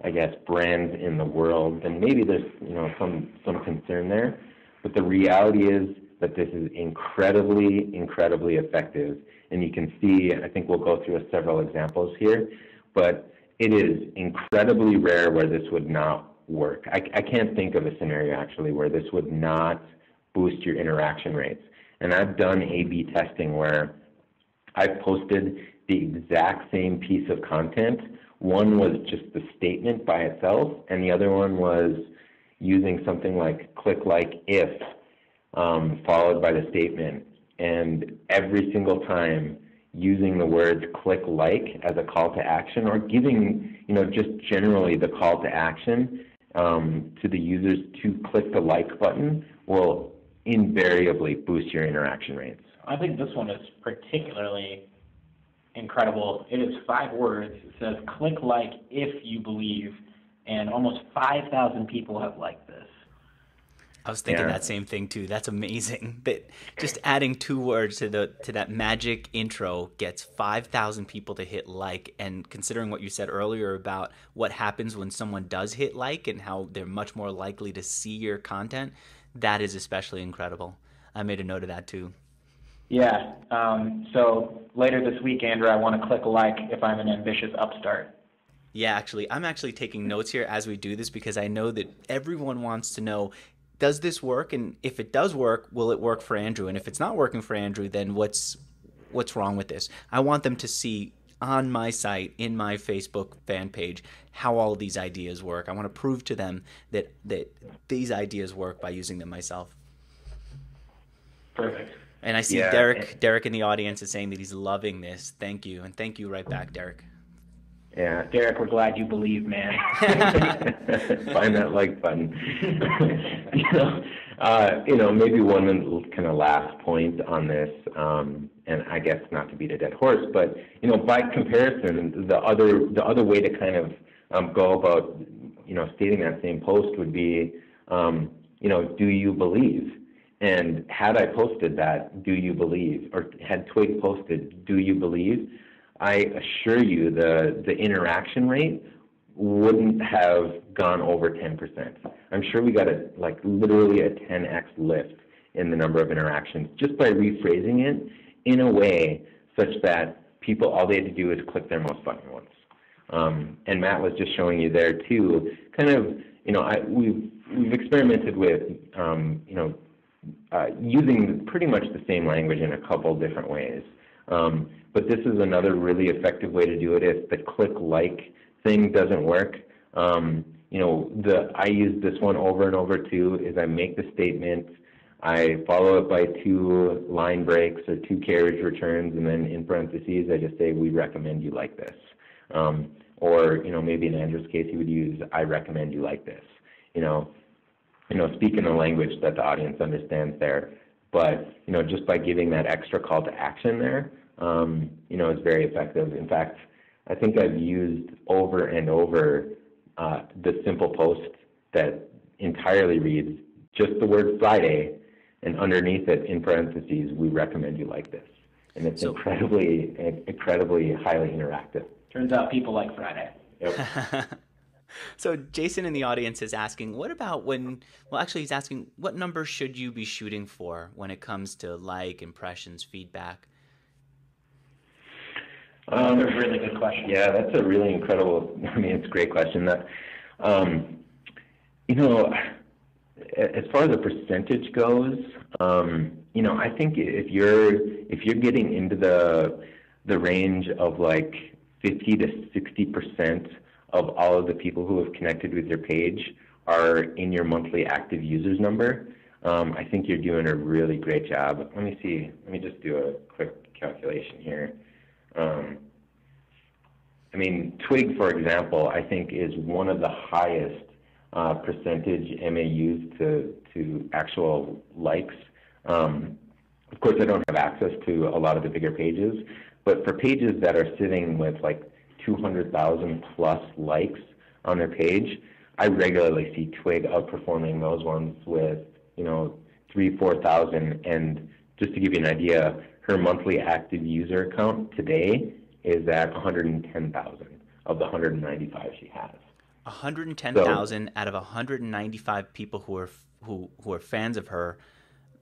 I guess, brands in the world, then maybe there's some concern there. But the reality is that this is incredibly effective, and you can see, I think we'll go through several examples here, but it is incredibly rare where this would not work. I can't think of a scenario actually where this would not boost your interaction rates. And I've done A/B testing where I've posted the exact same piece of content. One was just the statement by itself, and the other one was using something like click, like, if, followed by the statement, and every single time using the words click like as a call to action, or giving, just generally the call to action to the users to click the like button will invariably boost your interaction rates. I think this one is particularly incredible. It is 5 words. It says, click like if you believe, and almost 5,000 people have liked this. I was thinking that same thing too. That's amazing. That just adding 2 words to that magic intro gets 5,000 people to hit like. And considering what you said earlier about what happens when someone does hit like and how they're much more likely to see your content, that is especially incredible. I made a note of that too. Yeah. So later this week, Andrew, I want to click like if I'm an ambitious upstart. Yeah, actually, I'm actually taking notes here as we do this because I know that everyone wants to know, does this work? And if it does work, will it work for Andrew? And if it's not working for Andrew, then what's wrong with this? I want them to see on my site, in my Facebook fan page, how all of these ideas work. I want to prove to them that these ideas work by using them myself. Perfect. And I see Derek in the audience is saying that he's loving this. Thank you. And thank you right back, Derek. Yeah, Derek, we're glad you believe, man. Find that like button. Maybe one kind of last point on this, and I guess not to beat a dead horse, but by comparison, the other way to kind of go about stating that same post would be, do you believe? And had I posted that, do you believe, or had Twig posted, do you believe? I assure you the interaction rate wouldn't have gone over 10%. I'm sure we got literally a 10x lift in the number of interactions just by rephrasing it in a way such that people, all they had to do is click their mouse button once. And Matt was just showing you there too, kind of, we've experimented with, using pretty much the same language in a couple different ways. But this is another really effective way to do it if the click like thing doesn't work. I use this one over and over too, is I make the statement, I follow it by 2 line breaks or 2 carriage returns, and then in parentheses I just say, we recommend you like this. Or maybe in Andrew's case he would use, I recommend you like this. Speak in a language that the audience understands there. But, just by giving that extra call to action there, is very effective. In fact, I think I've used over and over the simple post that entirely reads just the word Friday, and underneath it, in parentheses, we recommend you like this. And it's incredibly highly interactive. Turns out people like Friday. Yep. So Jason in the audience is asking, what about he's asking, what number should you be shooting for when it comes to like, impressions, feedback? That's a really good question. Yeah, that's a really incredible, it's a great question. That, as far as the percentage goes, I think if you're getting into the range of like 50 to 60% of all of the people who have connected with your page are in your monthly active users number, I think you're doing a really great job. Let me just do a quick calculation here. Twig, for example, I think is one of the highest percentage MAUs to actual likes. Of course, I don't have access to a lot of the bigger pages, but for pages that are sitting with like 200,000 plus likes on their page, I regularly see Twig outperforming those ones with 3,000, 4,000. And just to give you an idea, her monthly active user count today is at 110,000 of the 195 she has. 110,000 out of 195 people who are fans of her.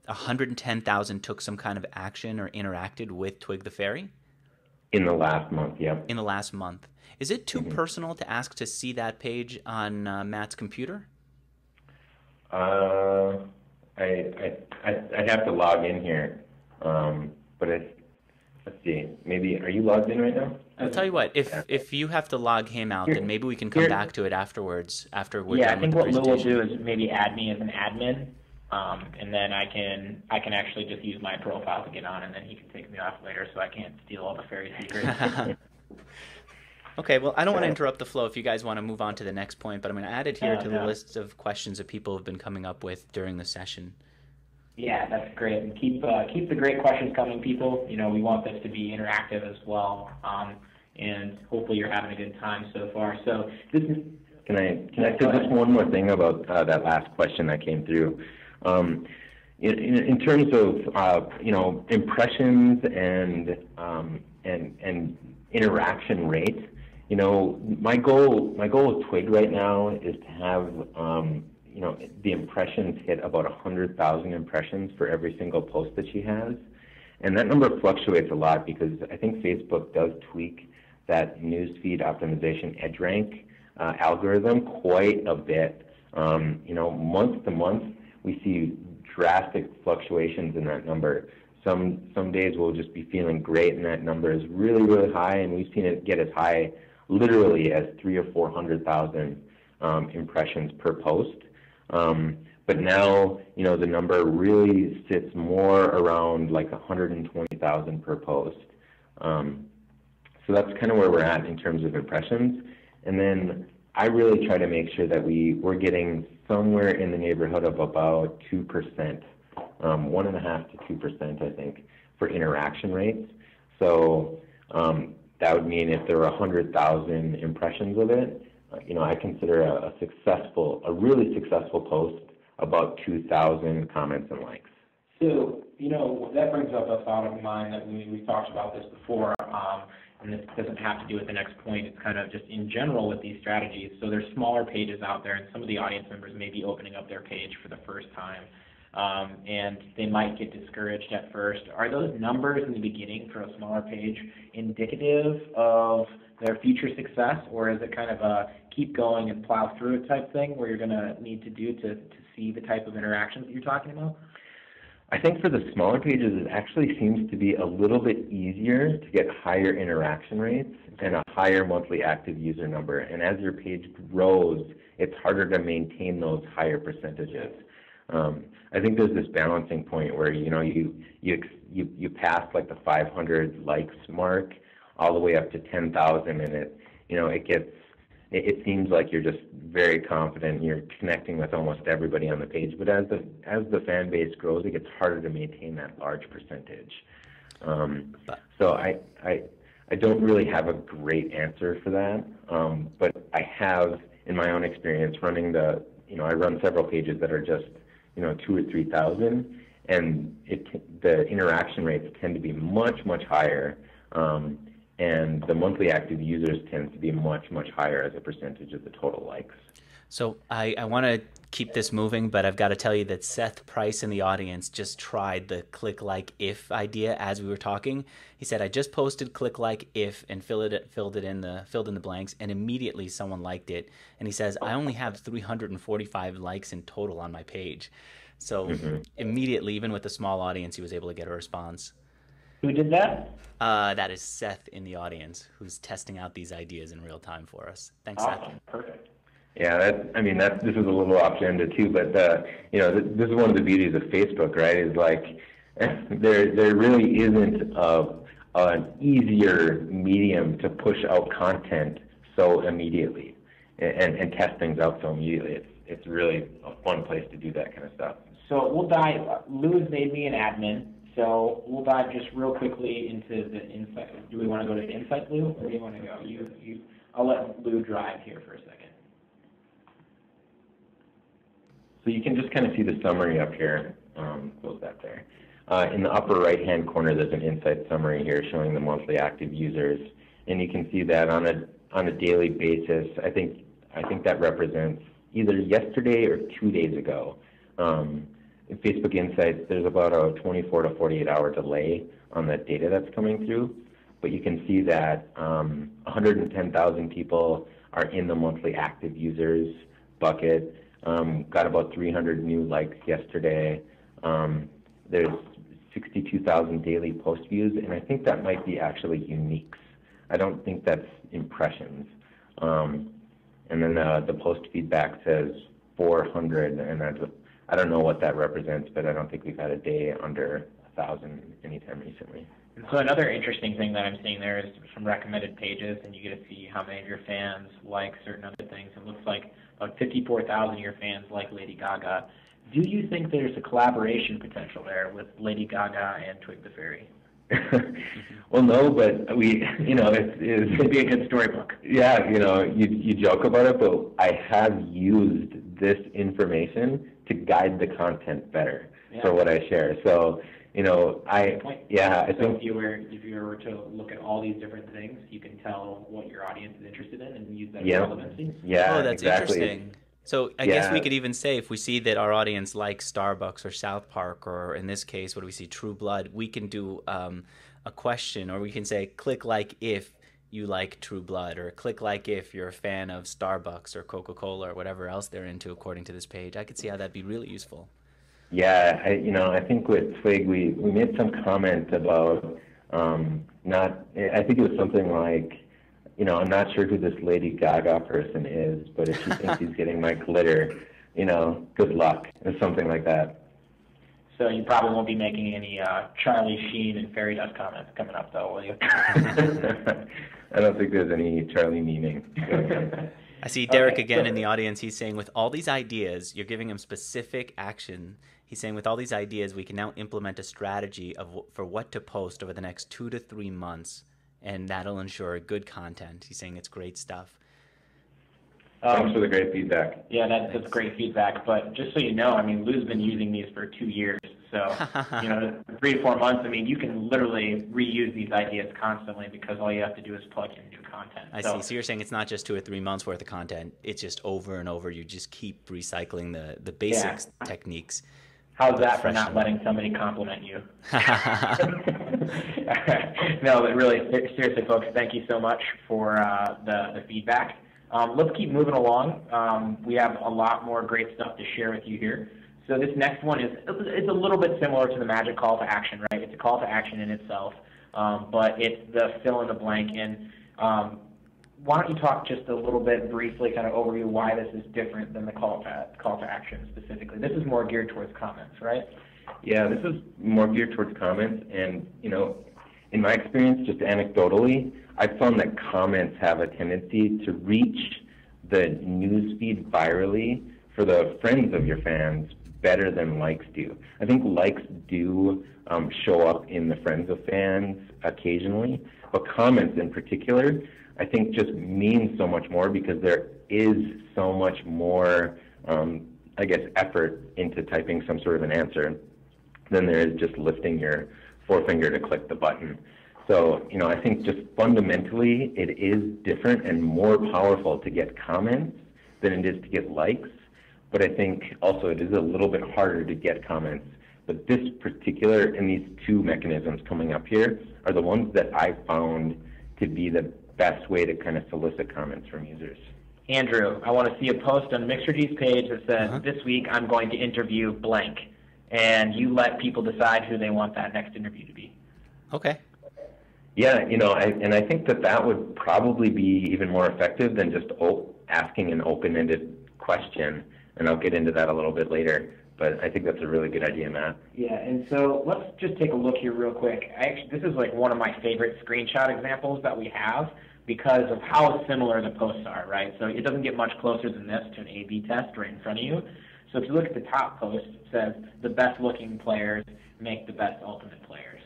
110,000 took some kind of action or interacted with Twig the Fairy? In the last month, yeah. In the last month. Is it too personal to ask to see that page on Matt's computer? I'd have to log in here, but let's see. Maybe, are you logged in right now? I'll tell you what, if you have to log him out, then maybe we can come back to it afterwards, after we're done with the presentation. I think what Lou will do is maybe add me as an admin, and then I can actually just use my profile to get on, and then he can take me off later, so I can't steal all the fairy secrets. Okay, well, I don't want to interrupt the flow if you guys want to move on to the next point, but I'm going to add it here to the list of questions that people have been coming up with during the session. Yeah, that's great. And keep the great questions coming, people. You know, we want this to be interactive as well, and hopefully you're having a good time so far. So this is. Can I say just one more thing about that last question that came through? In terms of impressions and interaction rate, my goal with Twig right now is to have the impressions hit about 100,000 impressions for every single post that she has, and that number fluctuates a lot because I think Facebook does tweak that newsfeed optimization edge rank algorithm quite a bit. Month to month, we see drastic fluctuations in that number. Some days we'll just be feeling great, and that number is really, really high, and we've seen it get as high literally as 300,000 or 400,000 impressions per post. But now, the number really sits more around like 120,000 per post. So that's kind of where we're at in terms of impressions. And then I really try to make sure that we're getting somewhere in the neighborhood of about 2%, 1.5% to 2%, I think, for interaction rates. So that would mean if there were 100,000 impressions of it, I consider a really successful post about 2,000 comments and likes. So, that brings up a thought of mine that we've talked about this before, and this doesn't have to do with the next point. It's kind of just in general with these strategies. So there's smaller pages out there, and some of the audience members may be opening up their page for the first time, and they might get discouraged at first. Are those numbers in the beginning for a smaller page indicative of their future success, or is it kind of a keep going and plow through it type thing where you're going to need to do to see the type of interactions that you're talking about? I think for the smaller pages, it actually seems to be a little bit easier to get higher interaction rates and a higher monthly active user number. And as your page grows, it's harder to maintain those higher percentages. I think there's this balancing point where you pass like the 500 likes mark all the way up to 10,000, and it seems like you're just very confident. You're connecting with almost everybody on the page. But as the fan base grows, it gets harder to maintain that large percentage. So I don't really have a great answer for that. But I have, in my own experience, I run several pages that are just 2,000 or 3,000, and the interaction rates tend to be much, much higher. And the monthly active users tend to be much, much higher as a percentage of the total likes. So I want to keep this moving, but I've got to tell you that Seth Price in the audience just tried the click like if idea as we were talking. He said, I just posted click like if and filled in the blanks, and immediately someone liked it. And he says, I only have 345 likes in total on my page. So immediately, even with a small audience, he was able to get a response. Who did that? That is Seth in the audience, who's testing out these ideas in real time for us. Thanks, awesome. Seth. Perfect. Yeah, this is a little off agenda too, but this is one of the beauties of Facebook, right? Is like there really isn't an easier medium to push out content so immediately and test things out so immediately. It's really a fun place to do that kind of stuff. So we'll dive. Lou has made me an admin. So we'll dive just real quickly into the insight. Do we want to go to insight, Lou, or do you want to go? I'll let Lou drive here for a second. So you can just kind of see the summary up here. Close that there. In the upper right-hand corner, there's an insight summary here showing the monthly active users, and you can see that on a daily basis. I think that represents either yesterday or 2 days ago. In Facebook Insights, there's about a 24 to 48 hour delay on the data that's coming through, but you can see that 110,000 people are in the monthly active users bucket. Got about 300 new likes yesterday. There's 62,000 daily post views, and I think that might be actually uniques. I don't think that's impressions. And then the post feedback says 400, and I don't know what that represents, but I don't think we've had a day under 1,000 anytime recently. And so another interesting thing that I'm seeing there is some recommended pages, and you get to see how many of your fans like certain other things. It looks like about 54,000 of your fans like Lady Gaga. Do you think there's a collaboration potential there with Lady Gaga and Twig the Fairy? Well, no, but we, it could be a good storybook. Yeah, you joke about it, but I have used this information to guide the content better for what I share. So, I think if you were to look at all these different things, you can tell what your audience is interested in and use that as relevancy. Yeah, oh, that's exactly. Interesting. So I guess we could even say if we see that our audience likes Starbucks or South Park, or in this case, what do we see, True Blood, we can do a question, or we can say, click like if you like True Blood, or click like if you're a fan of Starbucks or Coca-Cola or whatever else they're into according to this page. I could see how that'd be really useful. Yeah, I think with Twig, we made some comment about I think it was something like, I'm not sure who this Lady Gaga person is, but if she thinks he's getting my glitter, good luck, or something like that. So you probably won't be making any Charlie Sheen and fairy dust comments coming up, though, will you? I don't think there's any Charlie meaning. I see Derek again in the audience. He's saying, with all these ideas, you're giving him specific action. He's saying, with all these ideas, we can now implement a strategy for what to post over the next 2 to 3 months, and that'll ensure good content. He's saying it's great stuff. Thanks for the great feedback. Yeah, that's great feedback. But just so you know, Lou's been using these for 2 years. So, 3 to 4 months, you can literally reuse these ideas constantly because all you have to do is plug in new content. I see. So you're saying it's not just 2 or 3 months worth of content. It's just over and over. You just keep recycling the basics techniques. How's that for not letting somebody compliment you? No, but really, seriously, folks, thank you so much for the feedback. Let's keep moving along. We have a lot more great stuff to share with you here. So this next one it's a little bit similar to the magic call to action, right? It's a call to action in itself, but it's the fill in the blank. And why don't you talk just a little bit briefly, kind of overview why this is different than the call to action specifically? This is more geared towards comments, right? Yeah, this is more geared towards comments, and in my experience, just anecdotally, I've found that comments have a tendency to reach the newsfeed virally for the friends of your fans better than likes do. I think likes do show up in the friends of fans occasionally, but comments in particular, I think just mean so much more because there is so much more, effort into typing some sort of an answer than there is just lifting your forefinger to click the button. So, I think just fundamentally it is different and more powerful to get comments than it is to get likes. But I think also it is a little bit harder to get comments. But this particular, and these 2 mechanisms coming up here are the ones that I found to be the best way to kind of solicit comments from users. Andrew, I want to see a post on Mixergy's page that says, this week I'm going to interview blank. And you let people decide who they want that next interview to be. Okay. Yeah, I think that would probably be even more effective than just asking an open-ended question, and I'll get into that a little bit later. But I think that's a really good idea, Matt. Yeah, and so let's just take a look here real quick. This is like one of my favorite screenshot examples that we have because of how similar the posts are, right? So it doesn't get much closer than this to an A/B test right in front of you. So if you look at the top post, it says the best-looking players make the best ultimate players.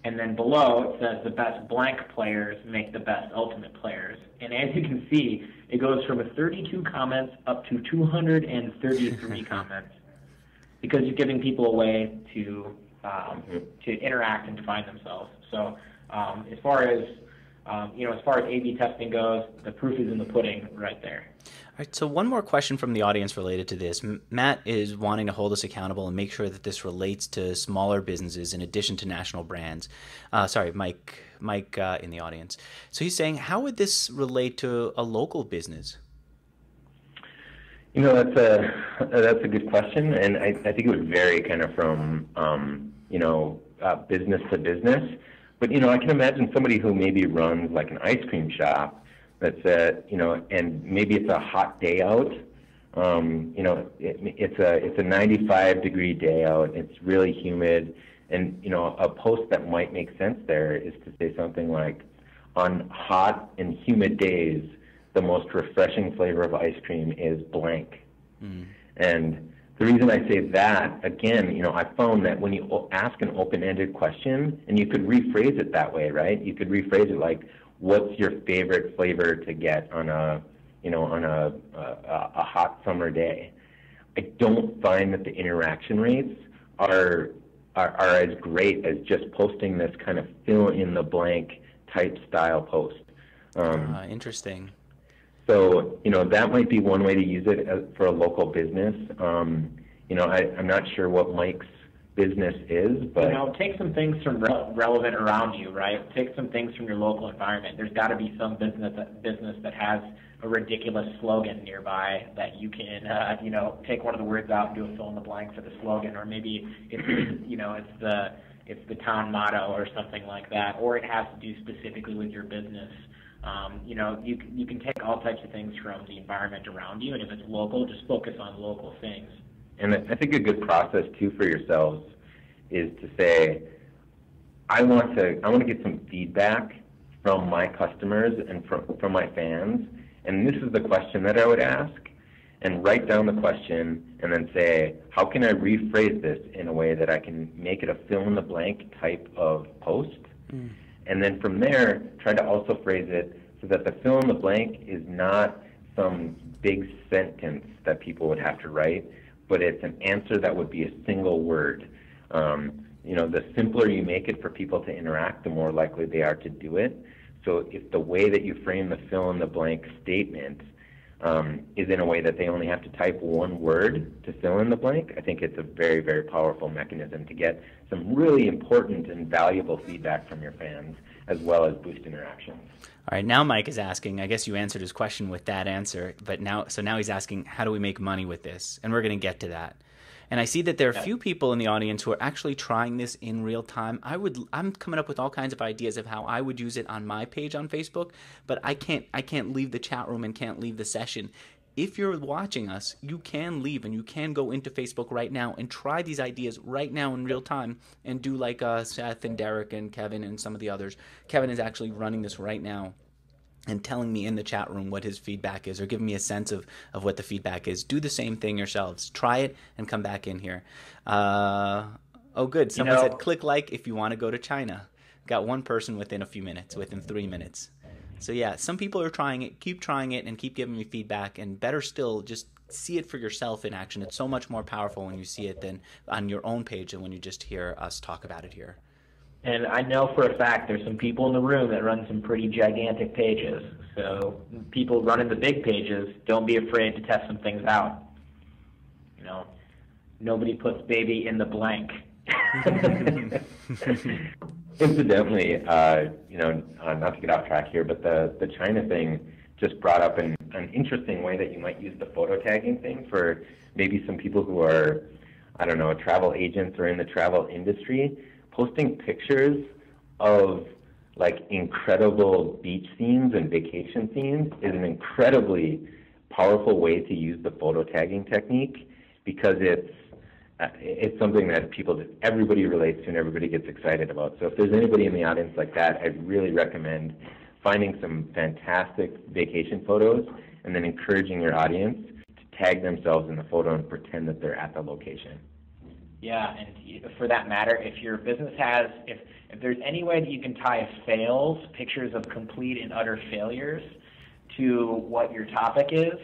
And then below it says the best blank players make the best ultimate players. And as you can see, it goes from 32 comments up to 233 comments because you're giving people a way to interact and define themselves. So as far as A/B testing goes, the proof is in the pudding right there. All right, so one more question from the audience related to this. Matt is wanting to hold us accountable and make sure that this relates to smaller businesses in addition to national brands. Mike in the audience. So he's saying, how would this relate to a local business? That's a good question, and I think it would vary kind of from business to business. But I can imagine somebody who maybe runs like an ice cream shop that's and maybe it's a hot day out, It's a 95-degree day out. It's really humid, and a post that might make sense there is to say something like, on hot and humid days, the most refreshing flavor of ice cream is blank. And the reason I say that, again, I found that when you ask an open-ended question, and you could rephrase it that way, right? You could rephrase it like, what's your favorite flavor to get on a hot summer day? I don't find that the interaction rates are as great as just posting this kind of fill-in-the-blank type style post. Interesting. So, that might be one way to use it for a local business. I'm not sure what Mike's business is, but... take some things from relevant around you, right? Take some things from your local environment. There's got to be some business that has a ridiculous slogan nearby that you can, take one of the words out and do a fill in the blank for the slogan, or maybe it's the town motto or something like that, or it has to do specifically with your business. You can take all types of things from the environment around you, and if it's local, just focus on local things. And I think a good process too for yourselves is to say, I want to get some feedback from my customers and from my fans, and this is the question that I would ask, and write down the question and then say, how can I rephrase this in a way that I can make it a fill-in-the-blank type of post? And then from there, try to also phrase it so that the fill-in-the-blank is not some big sentence that people would have to write, but it's an answer that would be a single word. The simpler you make it for people to interact, the more likely they are to do it. So if the way that you frame the fill-in-the-blank statement is in a way that they only have to type one word to fill in the blank, I think it's a very, very powerful mechanism to get some really important and valuable feedback from your fans, as well as boost interactions. All right, now Mike is asking, I guess you answered his question with that answer, but now he's asking, how do we make money with this? And we're going to get to that. And I see that there are a few people in the audience who are actually trying this in real time. I'm coming up with all kinds of ideas of how I would use it on my page on Facebook, but I can't leave the chat room and can't leave the session. If you're watching us, you can leave and you can go into Facebook right now and try these ideas right now in real time and do like Seth and Derek and Kevin and some of the others. Kevin is actually running this right now and telling me in the chat room what his feedback is, or giving me a sense of what the feedback is. Do the same thing yourselves. Try it and come back in here. Oh, good. Someone said, click like if you want to go to China. Got one person within a few minutes, within 3 minutes. So yeah, some people are trying it. Keep trying it and keep giving me feedback. And better still, just see it for yourself in action. It's so much more powerful when you see it than on your own page than when you just hear us talk about it here. And I know for a fact there's some people in the room that run some pretty gigantic pages. So people running the big pages, don't be afraid to test some things out. Nobody puts baby in the blank. Incidentally, not to get off track here, but the China thing just brought up an interesting way that you might use the photo tagging thing for maybe some people who are, travel agents or in the travel industry. Posting pictures of like incredible beach scenes and vacation scenes is an incredibly powerful way to use the photo tagging technique, because it's something that everybody relates to and everybody gets excited about. So if there's anybody in the audience like that, I'd really recommend finding some fantastic vacation photos and then encouraging your audience to tag themselves in the photo and pretend that they're at the location. Yeah, and for that matter, if your business has, if there's any way that you can tie fails, pictures of complete and utter failures, to what your topic is,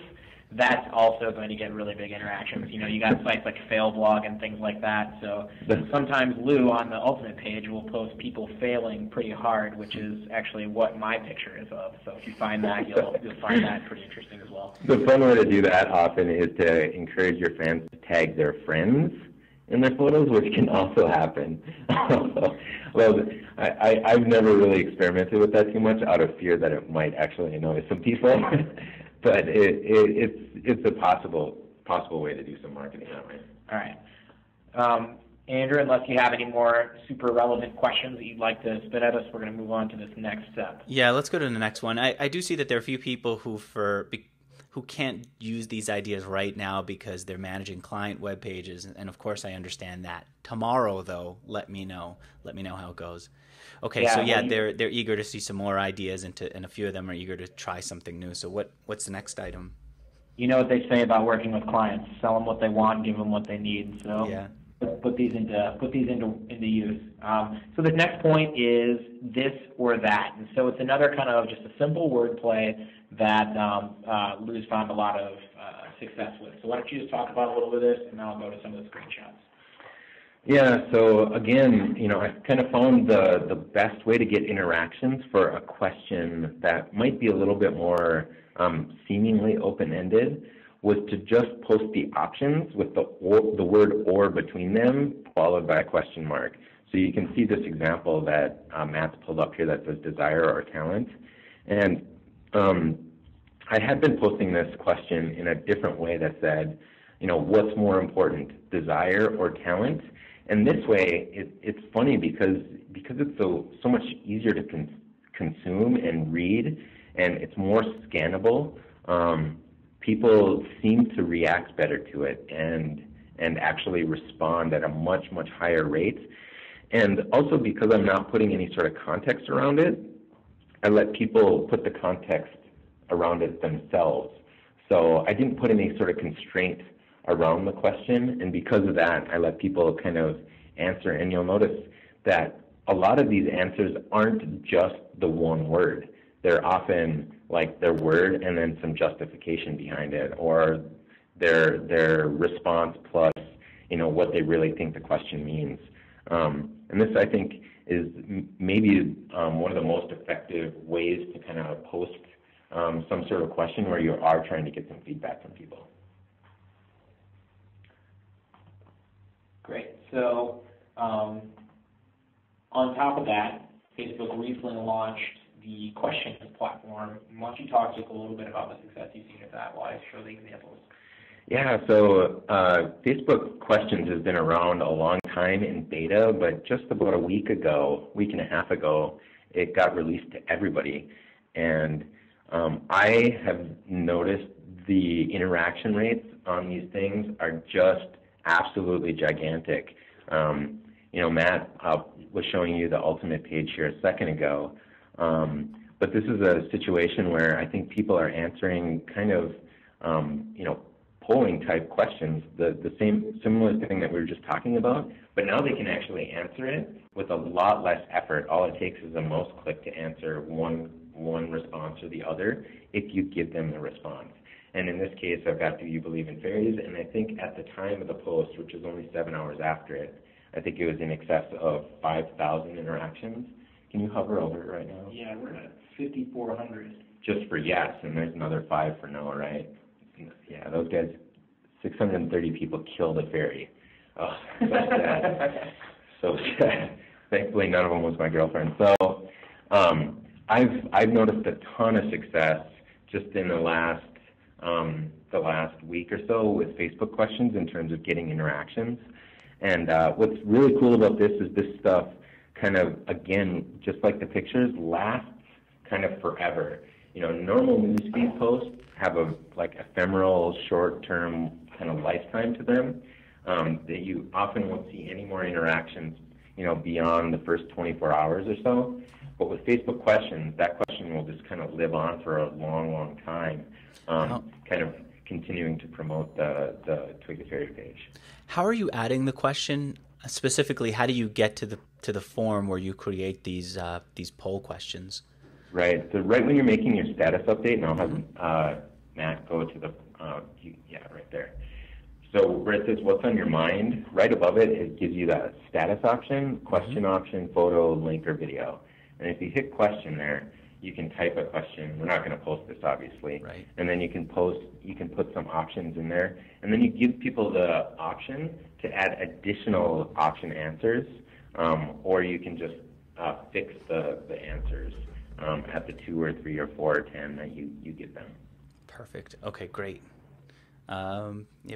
that's also going to get really big interactions. You got sites like Failblog and things like that. So sometimes Lou on the Ultimate page will post people failing pretty hard, which is actually what my picture is of. So if you find that, you'll find that pretty interesting as well. The fun way to do that often is to encourage your fans to tag their friends in their photos, which can also happen. Well, I've never really experimented with that too much out of fear that it might actually annoy some people. But it's a possible way to do some marketing that way. All right. Andrew, unless you have any more super relevant questions that you'd like to spit at us, we're going to move on to this next step. Yeah, let's go to the next one. I do see that there are a few people who who can't use these ideas right now because they're managing client web pages. And of course, I understand that. Tomorrow, though, let me know. Let me know how it goes. Okay, Yeah, so yeah, well, they're eager to see some more ideas, and a few of them are eager to try something new. So what's the next item? you know what they say about working with clients: sell them what they want, give them what they need. So Yeah. put these into use. So the next point is this or that, and so it's another kind of just a simple wordplay that Lou's found a lot of success with. So why don't you just talk about a little bit of this, and then I'll go to some of the screenshots. Yeah, so again, I kind of found the best way to get interactions for a question that might be a little bit more seemingly open-ended was to just post the options with the word "or" between them, followed by a question mark. So you can see this example that Matt's pulled up here that says desire or talent. And I had been posting this question in a different way that said, what's more important, desire or talent? And this way, it's funny because it's so much easier to consume and read, and it's more scannable. People seem to react better to it and actually respond at a much higher rate. And also because I'm not putting any sort of context around it, I let people put the context around it themselves. So I didn't put any sort of constraint around the question, and because of that, I let people kind of answer. And you'll notice that a lot of these answers aren't just the one word. They're often like their word and then some justification behind it, or their response plus what they really think the question means. And this, I think, is maybe one of the most effective ways to kind of post some sort of question where you are trying to get some feedback from people. Great. So on top of that, Facebook recently launched the questions platform. Why don't you talk just a little bit about the success you've seen with that while I show the examples? Yeah, so Facebook Questions has been around a long time in beta, but just about a week and a half ago, it got released to everybody. And I have noticed the interaction rates on these things are just absolutely gigantic. Matt was showing you the ultimate page here a second ago, but this is a situation where I think people are answering kind of, polling type questions, the similar thing that we were just talking about, but now they can actually answer it with a lot less effort. All it takes is a mouse click to answer one response or the other if you give them the response. And in this case, I've got Do You Believe in Fairies? And I think at the time of the post, which was only 7 hours after it, I think it was in excess of 5,000 interactions. Can you hover over it right now? Yeah, we're at 5,400. Just for yes, and there's another 5 for no, right? Yeah, those guys, 630 people killed a fairy. Oh, so sad. So sad. Thankfully, none of them was my girlfriend. So I've noticed a ton of success just in the last week or so with Facebook Questions in terms of getting interactions. And what's really cool about this is this stuff kind of, again, just like the pictures, lasts kind of forever. Normal newsfeed posts have a ephemeral, short-term kind of lifetime to them that you often won't see any more interactions, beyond the first 24 hours or so. But with Facebook Questions, that question will just kind of live on for a long time, kind of continuing to promote the Twig the Fairy page. How are you adding the question? Specifically, how do you get to the form where you create these poll questions? Right. So right when you're making your status update, and I'll have Matt go to the right there. So where it says what's on your mind, right above it, it gives you that status option, question option, photo, link, or video. And if you hit question there, you can type a question. We're not going to post this, obviously. Right. And then you can put some options in there. And then you give people the option to add additional option answers, or you can just fix the answers at the 2 or 3 or 4 or 10 that you give them. Perfect. Okay, great.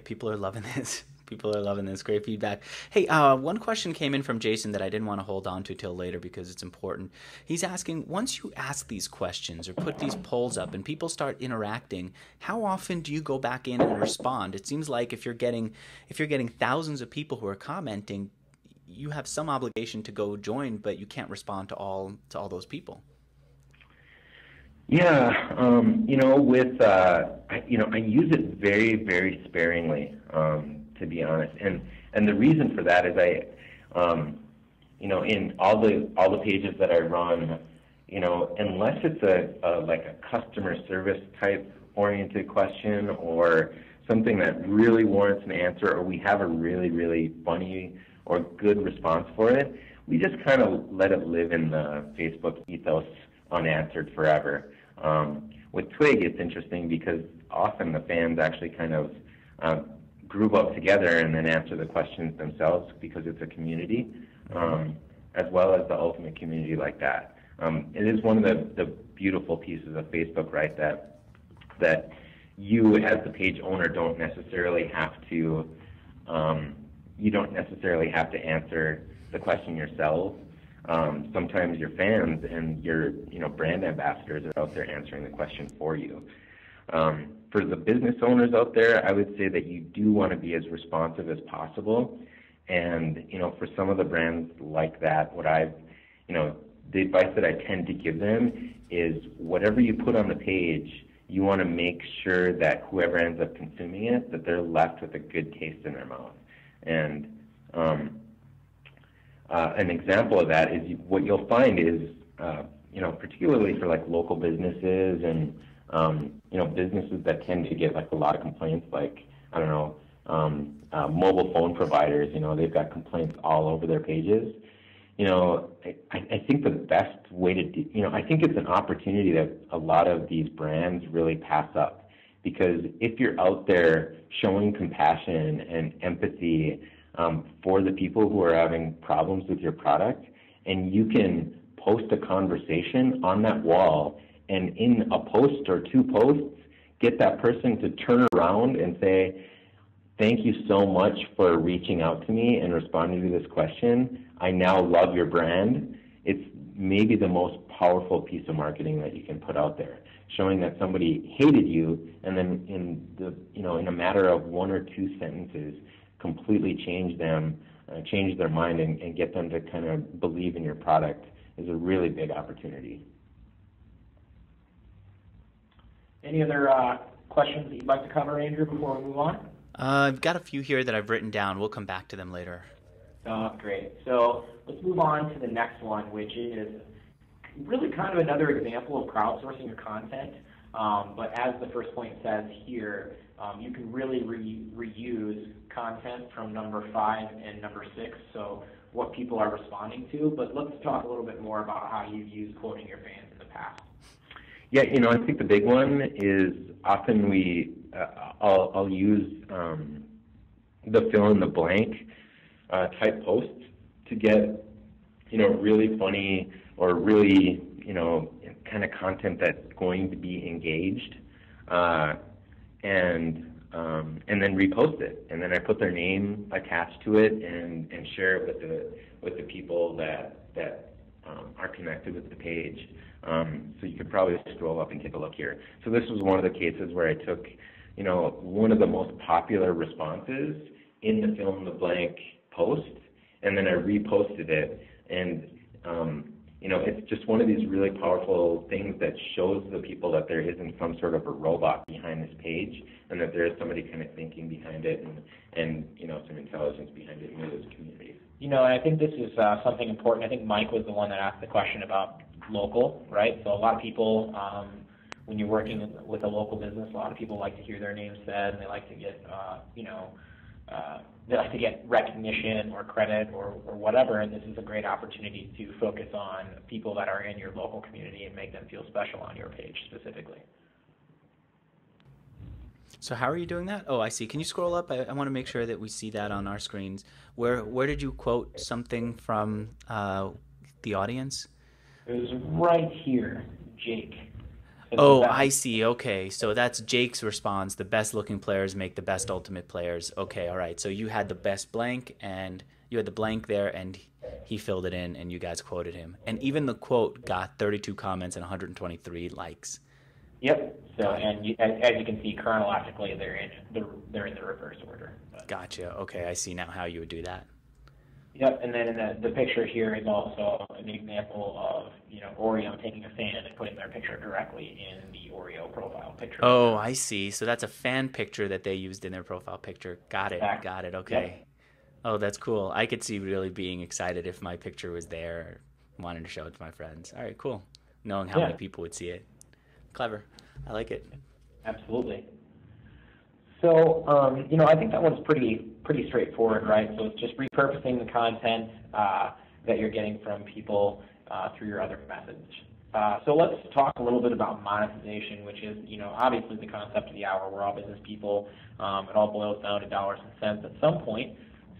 People are loving this. People are loving this. Great feedback. Hey, one question came in from Jason that I didn't want to hold on to till later because it's important. He's asking, once you ask these questions or put these polls up and people start interacting, how often do you go back in and respond? It seems like if you're getting thousands of people who are commenting, you have some obligation to go join, but you can't respond to all those people. Yeah, I use it very, very sparingly, to be honest, and the reason for that is in all the pages that I run, unless it's a customer service type oriented question or something that really warrants an answer, or we have a really, really funny or good response for it, we just kind of let it live in the Facebook ethos unanswered forever. With Twig, it's interesting because often the fans actually kind of group up together and then answer the questions themselves because it's a community, as well as the ultimate community like that. It is one of the beautiful pieces of Facebook, right, that you as the page owner don't necessarily have to answer the question yourself. Sometimes your fans and your brand ambassadors are out there answering the question for you. For the business owners out there, I would say that you do want to be as responsive as possible. And for some of the brands like that, the advice that I tend to give them is whatever you put on the page, you want to make sure that whoever ends up consuming it, that they're left with a good taste in their mouth. And an example of that is what you'll find is, particularly for like local businesses and, businesses that tend to get like a lot of complaints, like, I don't know, mobile phone providers, they've got complaints all over their pages. I think the best way to I think it's an opportunity that a lot of these brands really pass up, because if you're out there showing compassion and empathy for the people who are having problems with your product, and you can post a conversation on that wall, and in a post or two posts, get that person to turn around and say, thank you so much for reaching out to me and responding to this question. I now love your brand. It's maybe the most powerful piece of marketing that you can put out there, showing that somebody hated you and then in a matter of one or two sentences completely change their mind and get them to kind of believe in your product is a really big opportunity. Any other questions that you'd like to cover, Andrew, before we move on? I've got a few here that I've written down. We'll come back to them later. Great. So let's move on to the next one, which is really kind of another example of crowdsourcing your content. But as the first point says here, you can really reuse content from number 5 and number 6, so what people are responding to. But let's talk a little bit more about how you've used quoting your fans in the past. Yeah, I think the big one is often I'll use the fill in the blank type posts to get really funny or really kind of content that's going to be engaged, and then repost it, and then I put their name attached to it and share it with the people that are connected with the page. So you could probably scroll up and take a look here. So this was one of the cases where I took one of the most popular responses in the fill in the blank post, and then I reposted it, and it's just one of these really powerful things that shows the people that there isn't some sort of a robot behind this page, and that there is somebody kind of thinking behind it, and some intelligence behind it in this community. I think this is something important. I think Mike was the one that asked the question about local, right? So a lot of people, when you're working with a local business, a lot of people like to hear their name said, and they like to get, they like to get recognition or credit or whatever, and this is a great opportunity to focus on people that are in your local community and make them feel special on your page specifically. So how are you doing that? Oh, I see. Can you scroll up? I want to make sure that we see that on our screens. Where did you quote something from the audience? It was right here, Jake. Oh, I see. Okay. So that's Jake's response. The best looking players make the best ultimate players. Okay. All right. So you had the best blank and you had the blank there and he filled it in and you guys quoted him. And even the quote got 32 comments and 123 likes. Yep. So, and as you can see, chronologically, they're in the reverse order. But. Gotcha. Okay. I see now how you would do that. Yep, and then in the picture here is also an example of, Oreo taking a fan and putting their picture directly in the Oreo profile picture. Oh, I see. So that's a fan picture that they used in their profile picture. Got it. Exactly. Got it. Okay. Yep. Oh, that's cool. I could see really being excited if my picture was there, wanting to show it to my friends. All right, cool. Knowing how many people would see it. Clever. I like it. Absolutely. So, I think that one's pretty straightforward, right? So it's just repurposing the content that you're getting from people through your other methods. So let's talk a little bit about monetization, which is, obviously the concept of the hour. We're all business people. It all boils down to dollars and cents at some point.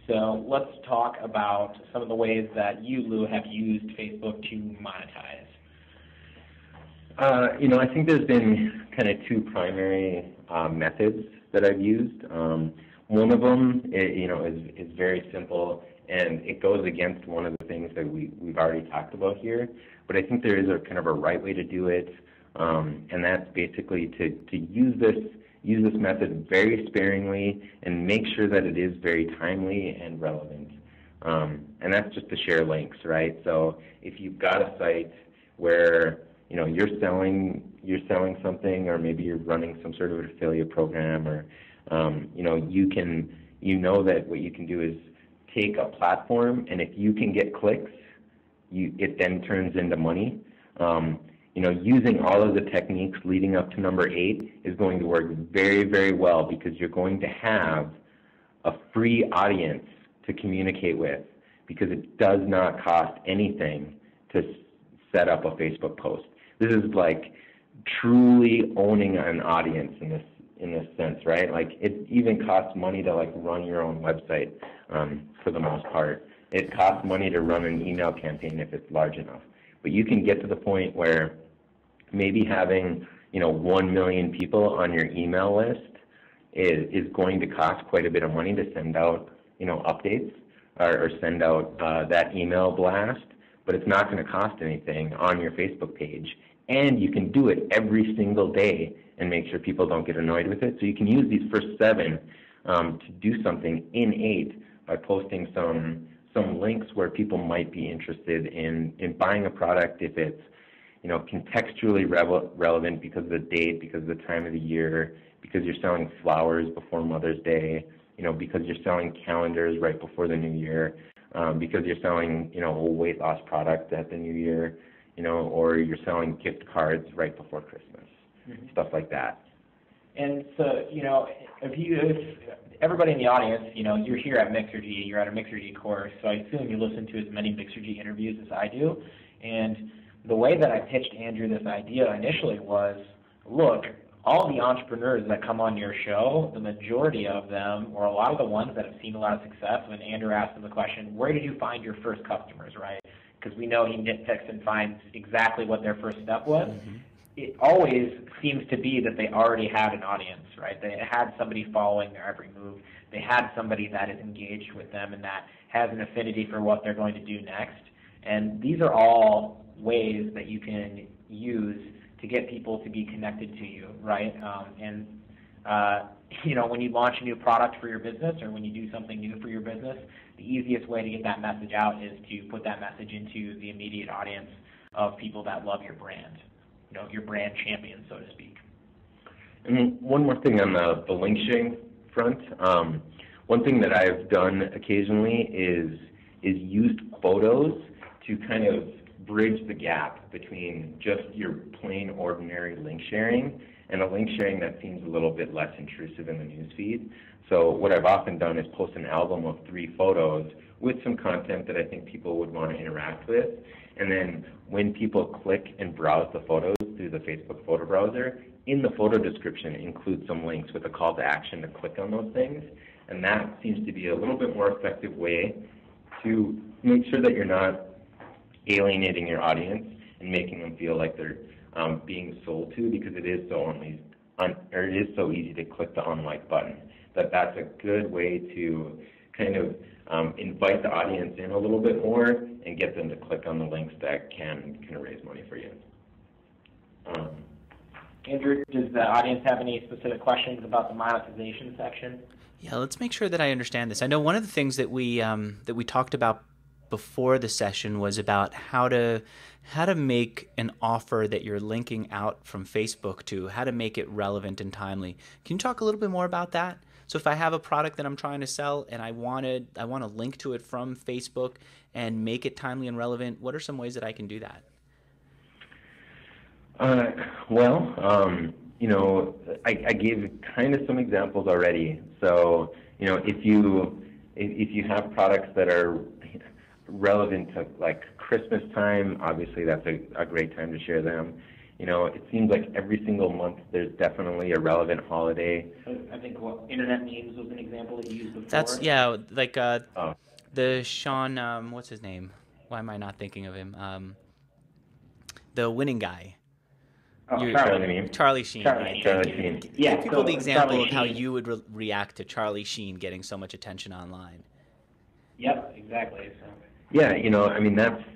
So let's talk about some of the ways that you, Lou, have used Facebook to monetize. I think there's been kind of two primary methods that I've used. One of them, is very simple, and it goes against one of the things that we've already talked about here. But I think there is a kind of a right way to do it, and that's basically to use this method very sparingly and make sure that it is very timely and relevant. And that's just to share links, right? So if you've got a site where you're selling something, or maybe you're running some sort of an affiliate program, or that what you can do is take a platform, and if you can get clicks, it then turns into money. Using all of the techniques leading up to number 8 is going to work very, very well, because you're going to have a free audience to communicate with, because it does not cost anything to set up a Facebook post. This is like truly owning an audience in this sense, right? Like, it even costs money to run your own website for the most part. It costs money to run an email campaign if it's large enough. But you can get to the point where maybe having 1 million people on your email list is going to cost quite a bit of money to send out updates or send out that email blast, but it's not going to cost anything on your Facebook page. And you can do it every single day and make sure people don't get annoyed with it. So you can use these first 7 to do something in 8 by posting some links where people might be interested in buying a product if it's contextually relevant because of the date, because of the time of the year, because you're selling flowers before Mother's Day, because you're selling calendars right before the new year, because you're selling a weight loss product at the new year, or you're selling gift cards right before Christmas, stuff like that. And so, if everybody in the audience, you're here at Mixergy, you're at a Mixergy course, so I assume you listen to as many Mixergy interviews as I do. And the way that I pitched Andrew this idea initially was, look, all the entrepreneurs that come on your show, the majority of them, or a lot of the ones that have seen a lot of success, when Andrew asked them the question, where did you find your first customers, right? Because we know he nitpicks and finds exactly what their first step was. Mm-hmm. It always seems to be that they already had an audience, right? They had somebody following their every move. They had somebody that is engaged with them and that has an affinity for what they're going to do next. And these are all ways that you can use to get people to be connected to you, right? When you launch a new product for your business, or when you do something new for your business, the easiest way to get that message out is to put that message into the immediate audience of people that love your brand, your brand champion, so to speak. And one more thing on the link sharing front. One thing that I've done occasionally is used photos to kind of bridge the gap between just your plain ordinary link sharing and a link sharing that seems a little bit less intrusive in the newsfeed. So what I've often done is post an album of 3 photos with some content that I think people would want to interact with. And then when people click and browse the photos through the Facebook photo browser, in the photo description include some links with a call to action to click on those things. And that seems to be a little bit more effective way to make sure that you're not alienating your audience and making them feel like they're being sold to, because it is it is so easy to click the unlike button. That's a good way to kind of invite the audience in a little bit more and get them to click on the links that can raise money for you. Andrew, does the audience have any specific questions about the monetization section? Yeah, let's make sure that I understand this. I know one of the things that we talked about before the session was about how to make an offer that you're linking out from Facebook to, how to make it relevant and timely. Can you talk a little bit more about that? So if I have a product that I'm trying to sell and I want to link to it from Facebook and make it timely and relevant, what are some ways that I can do that? I gave kind of some examples already. So, if you have products that are relevant to like Christmas time, obviously that's a great time to share them. It seems like every single month there's definitely a relevant holiday. I think internet memes was an example that you used before. That's like the Sean, what's his name? Why am I not thinking of him? The winning guy. Charlie Sheen. Charlie Sheen. Yeah. Give people the example of how you would react to Charlie Sheen getting so much attention online. Yep, exactly. So. Yeah,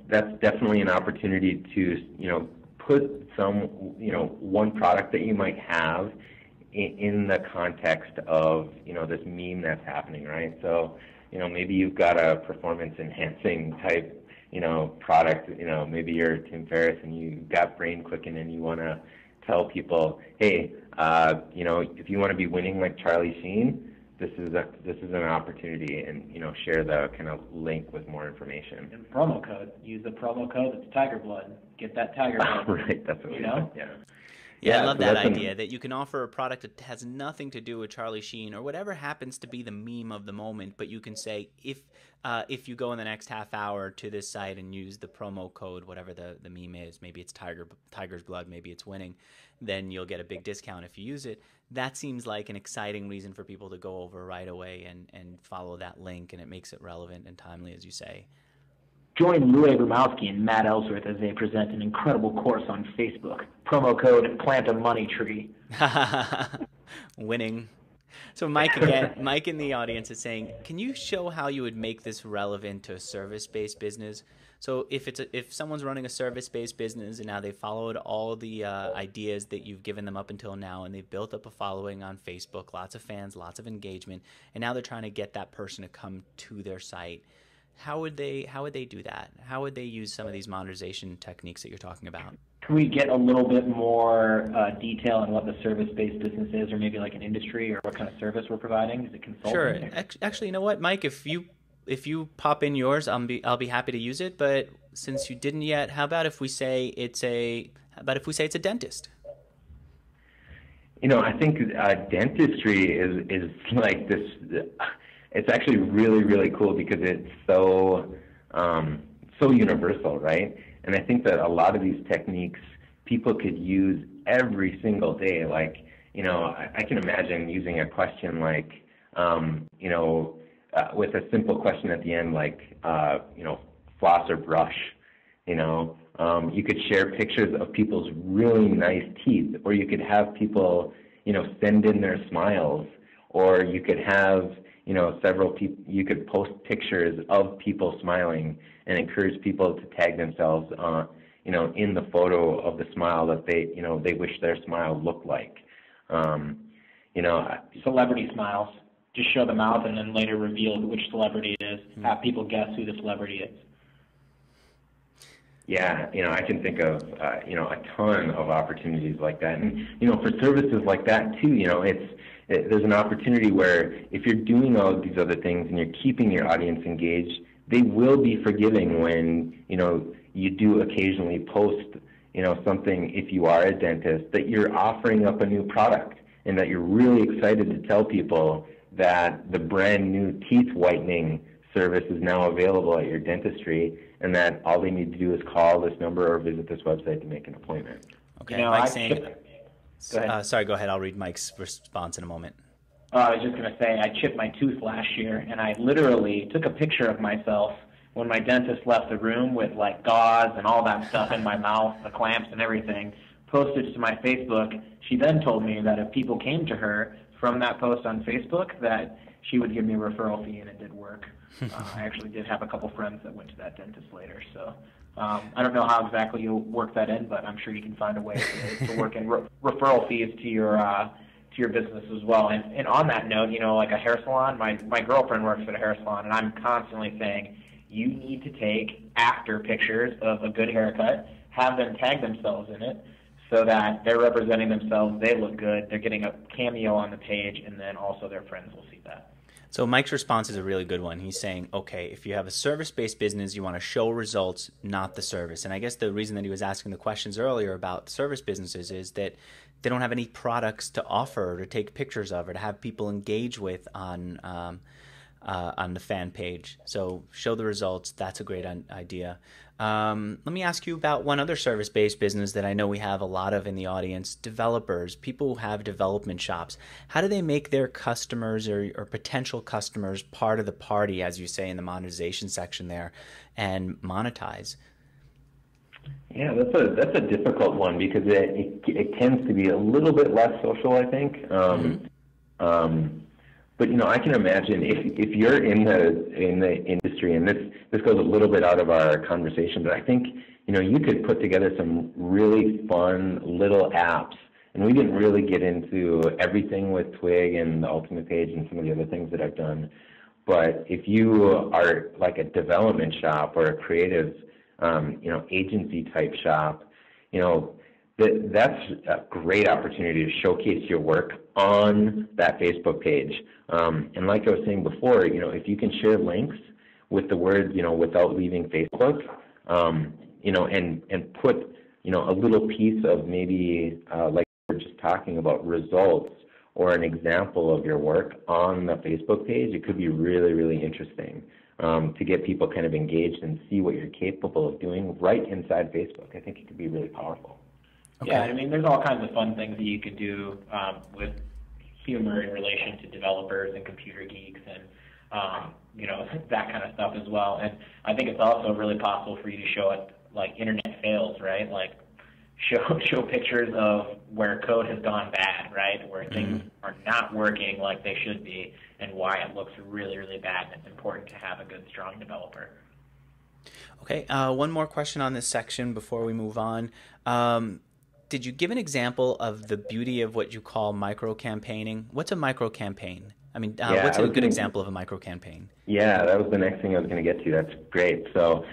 that's definitely an opportunity to put some one product that you might have in the context of this meme that's happening, right? So maybe you've got a performance enhancing type product, maybe you're Tim Ferriss and you got brain clicking and you want to tell people, hey, if you want to be winning like Charlie Sheen, this is an opportunity, and share the kind of link with more information. And promo code. Use the promo code. It's Tiger Blood. Get that Tiger Blood. Right. That's what we know. Yeah, I love that idea that you can offer a product that has nothing to do with Charlie Sheen or whatever happens to be the meme of the moment, but you can say if you go in the next half hour to this site and use the promo code, whatever the meme is, maybe it's Tiger's Blood, maybe it's winning, then you'll get a big discount if you use it. That seems like an exciting reason for people to go over right away and follow that link, and it makes it relevant and timely, as you say. Join Lou Abramowski and Matt Ellsworth as they present an incredible course on Facebook. Promo code Plant a Money Tree. Winning. So Mike again, Mike in the audience is saying, can you show how you would make this relevant to a service-based business? So if someone's running a service-based business and now they followed all the ideas that you've given them up until now, and they've built up a following on Facebook, lots of fans, lots of engagement, and now they're trying to get that person to come to their site, how would they do that? How would they use some of these monetization techniques that you're talking about? Can we get a little bit more detail on what the service-based business is, or maybe like an industry, or what kind of service we're providing? Is it consulting? Sure. Actually, you know what, Mike? If you pop in yours, I'll be happy to use it. But since you didn't yet, how about if we say it's a dentist? I think dentistry is like this. It's actually really, really cool because it's so universal, right? And I think that a lot of these techniques people could use every single day. Like, I can imagine using a question like, with a simple question at the end, like, floss or brush. You could share pictures of people's really nice teeth, or you could have people, send in their smiles, or you could have, several people. You could post pictures of people smiling and encourage people to tag themselves, in the photo of the smile that they wish their smile looked like. Celebrity smiles. Just show the mouth and then later reveal which celebrity it is. Have people guess who the celebrity is. Yeah, I can think of, a ton of opportunities like that. And, for services like that too, there's an opportunity where if you're doing all of these other things and you're keeping your audience engaged, they will be forgiving when, you do occasionally post, something, if you are a dentist, that you're offering up a new product and that you're really excited to tell people that the brand new teeth whitening service is now available at your dentistry, and that all they need to do is call this number or visit this website to make an appointment. Okay, Mike's saying... Go ahead. Sorry, go ahead. I'll read Mike's response in a moment. I was just going to say I chipped my tooth last year, and I literally took a picture of myself when my dentist left the room with like gauze and all that stuff in my mouth, the clamps and everything, posted to my Facebook, she then told me that if people came to her from that post on Facebook, that she would give me a referral fee, and it did work. I actually did have a couple friends that went to that dentist later, so I don't know how exactly you'll work that in, but I'm sure you can find a way to work in referral fees to your business as well. And on that note, like a hair salon, my girlfriend works at a hair salon, and I'm constantly saying, you need to take after pictures of a good haircut, have them tag themselves in it, so that they're representing themselves, they look good, they're getting a cameo on the page, and then also their friends will see that. So Mike's response is a really good one. He's saying, okay, if you have a service-based business, you want to show results, not the service. And I guess the reason that he was asking the questions earlier about service businesses is that they don't have any products to offer or to take pictures of or to have people engage with on the fan page. So show the results. That's a great idea. Let me ask you about one other service-based business that I know we have a lot of in the audience, developers, people who have development shops. How do they make their customers or potential customers part of the party, as you say in the monetization section there, and monetize? Yeah, that's a difficult one because it tends to be a little bit less social, I think. But I can imagine if you're in the industry, and this goes a little bit out of our conversation, but I think you could put together some really fun little apps. And we didn't really get into everything with Twig and the Ultimate Page and some of the other things that I've done. But if you are like a development shop or a creative, agency type shop, that's a great opportunity to showcase your work on that Facebook page. And like I was saying before, if you can share links with the words, without leaving Facebook, and put, a little piece of maybe, like we were just talking about, results or an example of your work on the Facebook page, it could be really, really interesting to get people kind of engaged and see what you're capable of doing right inside Facebook. I think it could be really powerful. Okay. Yeah, I mean, there's all kinds of fun things that you could do with humor in relation to developers and computer geeks and, that kind of stuff as well. And I think it's also really possible for you to show it, like, internet fails, right? Like, show pictures of where code has gone bad, right? Where things are not working like they should be and why it looks really, really bad. And it's important to have a good, strong developer. Okay, one more question on this section before we move on. Did you give an example of the beauty of what you call micro-campaigning? What's a micro-campaign? I mean, what's a good example of a micro-campaign? Yeah, that was the next thing I was going to get to. That's great. So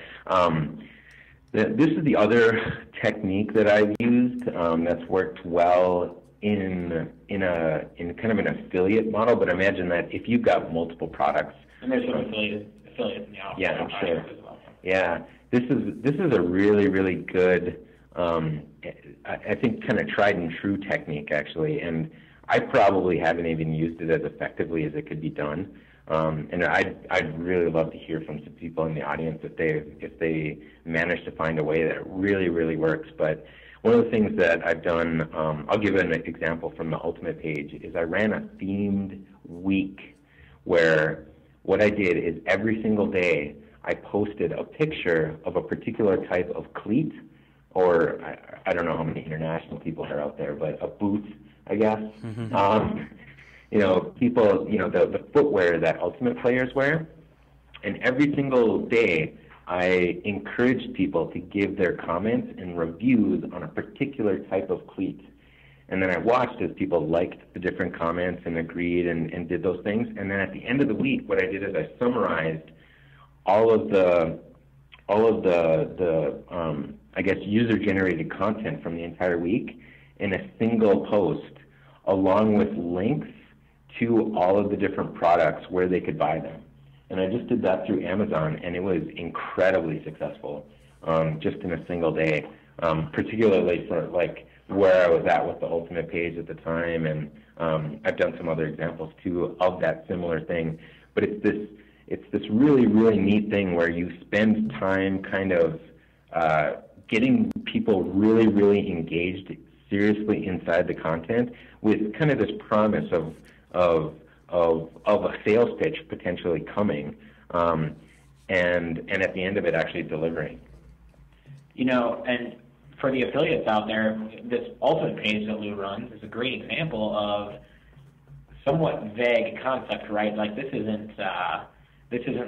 this is the other technique that I've used that's worked well in kind of an affiliate model. But imagine that if you've got multiple products. And there's some affiliates in the office. Yeah, I'm sure. As well. Yeah, this is a really, really good, I think, kind of tried and true technique, actually. And I probably haven't even used it as effectively as it could be done. And I'd really love to hear from some people in the audience if they manage to find a way that really, really works. But one of the things that I've done, I'll give an example from the Ultimate Page, is I ran a themed week where what I did is every single day I posted a picture of a particular type of cleat, or I don't know how many international people are out there, but a boot, I guess. People, the footwear that Ultimate players wear. And every single day, I encouraged people to give their comments and reviews on a particular type of cleat. And then I watched as people liked the different comments and agreed and did those things. And then at the end of the week, what I did is I summarized all of the I guess, user-generated content from the entire week in a single post, along with links to all of the different products where they could buy them. And I just did that through Amazon, and it was incredibly successful just in a single day, particularly for like where I was at with the Ultimate Page at the time. And I've done some other examples too of that similar thing. But it's this really, really neat thing where you spend time kind of getting people really, really engaged seriously inside the content with kind of this promise of a sales pitch potentially coming, and at the end of it actually delivering. And for the affiliates out there, this Ultimate page that Lou runs is a great example of somewhat vague concept, right? Like this isn't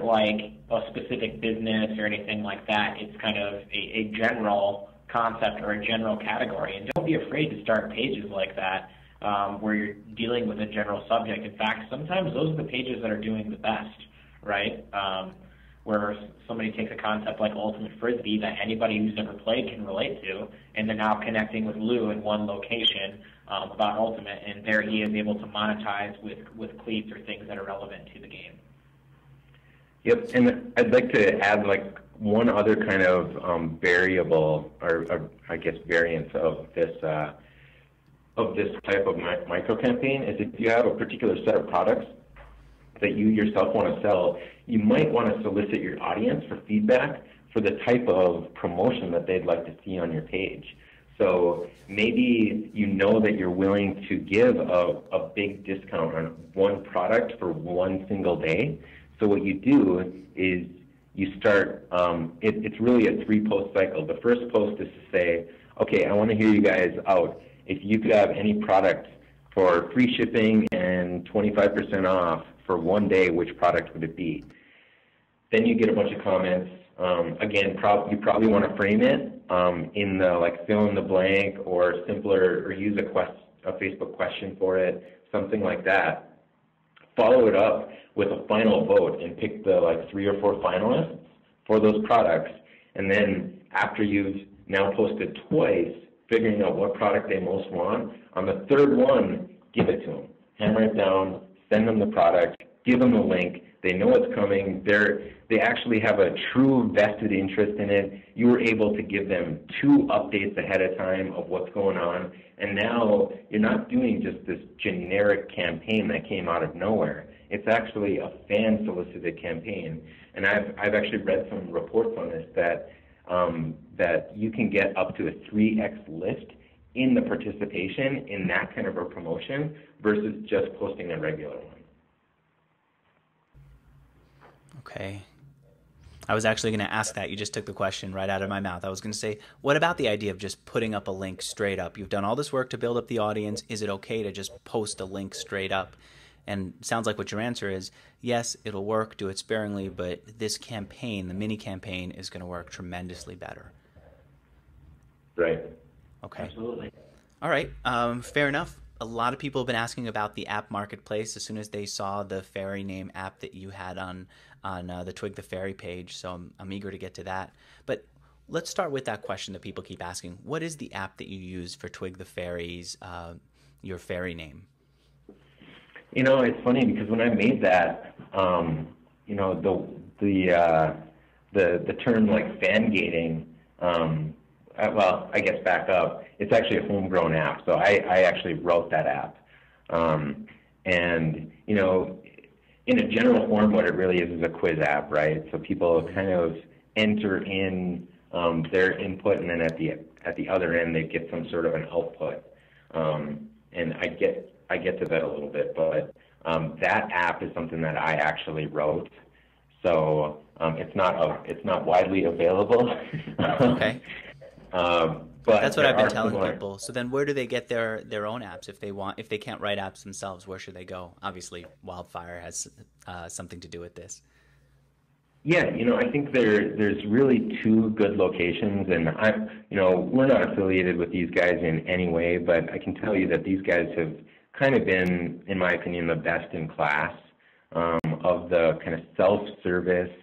like a specific business or anything like that. It's kind of a general concept or a general category. And don't be afraid to start pages like that where you're dealing with a general subject. In fact, sometimes those are the pages that are doing the best, right? Where somebody takes a concept like Ultimate Frisbee that anybody who's ever played can relate to, and they're now connecting with Lou in one location about Ultimate, and there he is able to monetize with cleats or things that are relevant to the game. Yep, and I'd like to add like one other kind of variable, or I guess variance of this type of micro campaign is if you have a particular set of products that you yourself want to sell, you might want to solicit your audience for feedback for the type of promotion that they'd like to see on your page. So maybe you know that you're willing to give a big discount on one product for one single day. So what you do is you start, it's really a 3-post cycle. The first post is to say, okay, I want to hear you guys out. If you could have any product for free shipping and 25% off for one day, which product would it be? Then you get a bunch of comments. Again, you probably want to frame it in the like fill in the blank or simpler, or use a Facebook question for it, something like that. Follow it up with a final vote and pick the like 3 or 4 finalists for those products. And then after you've now posted twice, figuring out what product they most want, on the third one, give it to them. Hammer it down, send them the product, give them the link. They know it's coming. They actually have a true vested interest in it. You were able to give them 2 updates ahead of time of what's going on. And now you're not doing just this generic campaign that came out of nowhere. It's actually a fan-solicited campaign. And I've actually read some reports on this that you can get up to a 3x lift in the participation in that kind of a promotion versus just posting a regular one. Okay. I was actually going to ask that. You just took the question right out of my mouth. I was going to say, what about the idea of just putting up a link straight up? You've done all this work to build up the audience. Is it okay to just post a link straight up? And it sounds like what your answer is, yes, it'll work, do it sparingly, but this campaign, the mini campaign, is going to work tremendously better. Right. Okay. Absolutely. All right. Fair enough. A lot of people have been asking about the app marketplace as soon as they saw the fairy name app that you had on the Twig the Fairy page. So I'm eager to get to that. But let's start with that question that people keep asking. What is the app that you use for Twig the Fairy's, your fairy name? You know, it's funny because when I made that, you know, the term like fan gating, well, I guess back up. It's actually a homegrown app, so I actually wrote that app. And, you know, in a general form, what it really is a quiz app, right? So people kind of enter in their input, and then at the other end, they get some sort of an output. And I get to that a little bit, but that app is something that I actually wrote. So it's not widely available. Okay. But that's what I've been telling people. So then where do they get their own apps if they can't write apps themselves? Where should they go? Obviously, Wildfire has something to do with this. Yeah, you know, I think there's really 2 good locations, and we're not affiliated with these guys in any way, but I can tell you that these guys have kind of been, in my opinion, the best in class of the kind of self-service,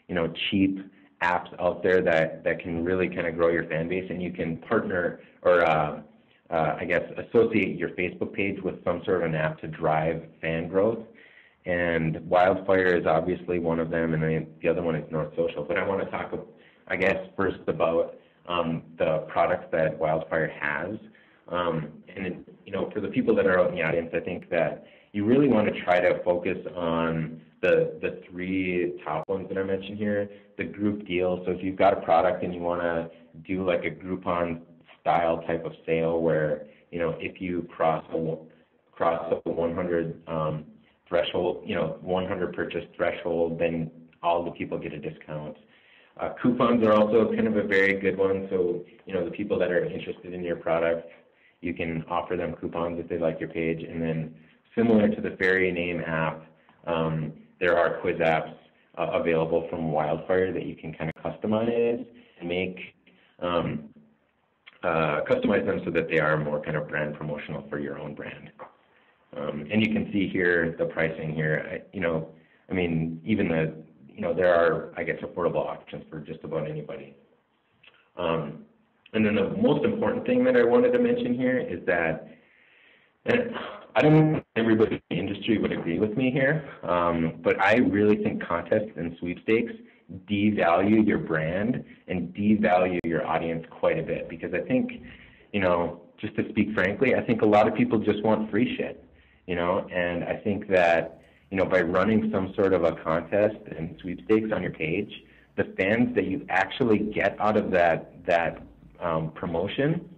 you know, cheap apps out there that can really kind of grow your fan base, and you can partner or I guess associate your Facebook page with some sort of an app to drive fan growth. And Wildfire is obviously one of them, and then the other one is North Social. But I want to talk, I guess, first about the products that Wildfire has. And you know, for the people that are out in the audience, I think that you really want to try to focus on the 3 top ones that I mentioned here. The group deal. So if you've got a product and you want to do like a Groupon style type of sale, where you know if you cross a 100 threshold, you know, 100 purchase threshold, then all the people get a discount. Coupons are also kind of a very good one. So, the people that are interested in your product, you can offer them coupons if they like your page. And then similar to the Fairy Name app, there are quiz apps available from Wildfire that you can kind of customize and make customize them so that they are more kind of brand promotional for your own brand. And you can see here the pricing here. Even there are, I guess, affordable options for just about anybody. And then the most important thing that I wanted to mention here is that, and I don't know if everybody in the industry would agree with me here, but I really think contests and sweepstakes devalue your brand and devalue your audience quite a bit, because I think, just to speak frankly, I think a lot of people just want free shit, and I think that, by running some sort of a contest and sweepstakes on your page, the fans that you actually get out of that promotion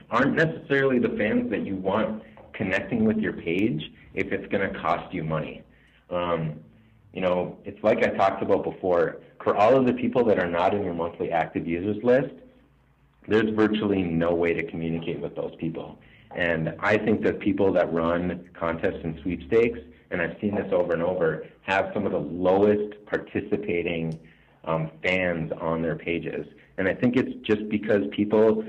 aren't necessarily the fans that you want connecting with your page if it's going to cost you money. It's like I talked about before, for all of the people that are not in your monthly active users list, there's virtually no way to communicate with those people. And I think that people that run contests and sweepstakes, and I've seen this over and over, have some of the lowest participating fans on their pages. And I think it's just because people,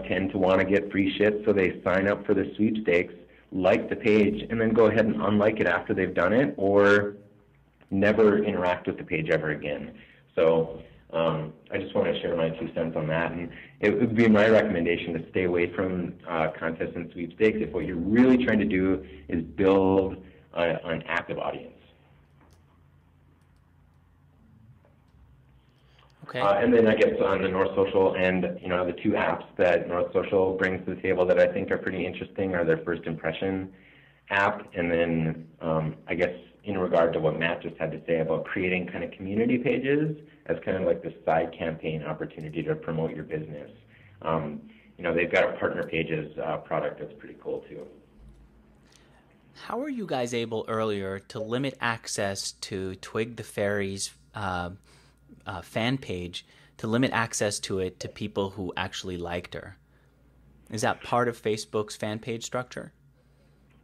tend to want to get free shit, so they sign up for the sweepstakes, like the page, and then go ahead and unlike it after they've done it, or never interact with the page ever again. So I just want to share my 2 cents on that, and it would be my recommendation to stay away from contests and sweepstakes if what you're really trying to do is build an active audience. Okay. And then I guess on the North Social and the 2 apps that North Social brings to the table that I think are pretty interesting are their First Impression app, and then I guess in regard to what Matt just had to say about creating kind of community pages as kind of like the side campaign opportunity to promote your business. They've got a Partner Pages product that's pretty cool too. How were you guys able earlier to limit access to Twig the Fairy's fan page, to limit access to it to people who actually liked her? Is that part of Facebook's fan page structure?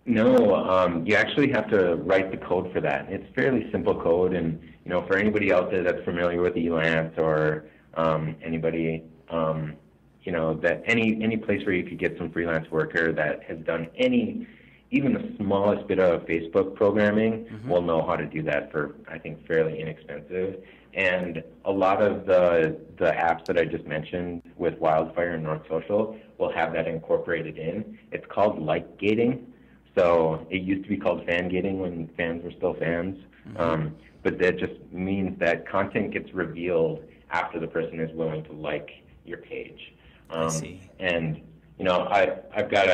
No, you actually have to write the code for that. It's fairly simple code, and for anybody out there that's familiar with Elance or anybody, that any place where you could get some freelance worker that has done even the smallest bit of Facebook programming will know how to do that for, I think, fairly inexpensive. And a lot of the apps that I just mentioned with Wildfire and North Social will have that incorporated in. It's called like gating. So it used to be called fan gating when fans were still fans. But that just means that content gets revealed after the person is willing to like your page. I see. And, I've got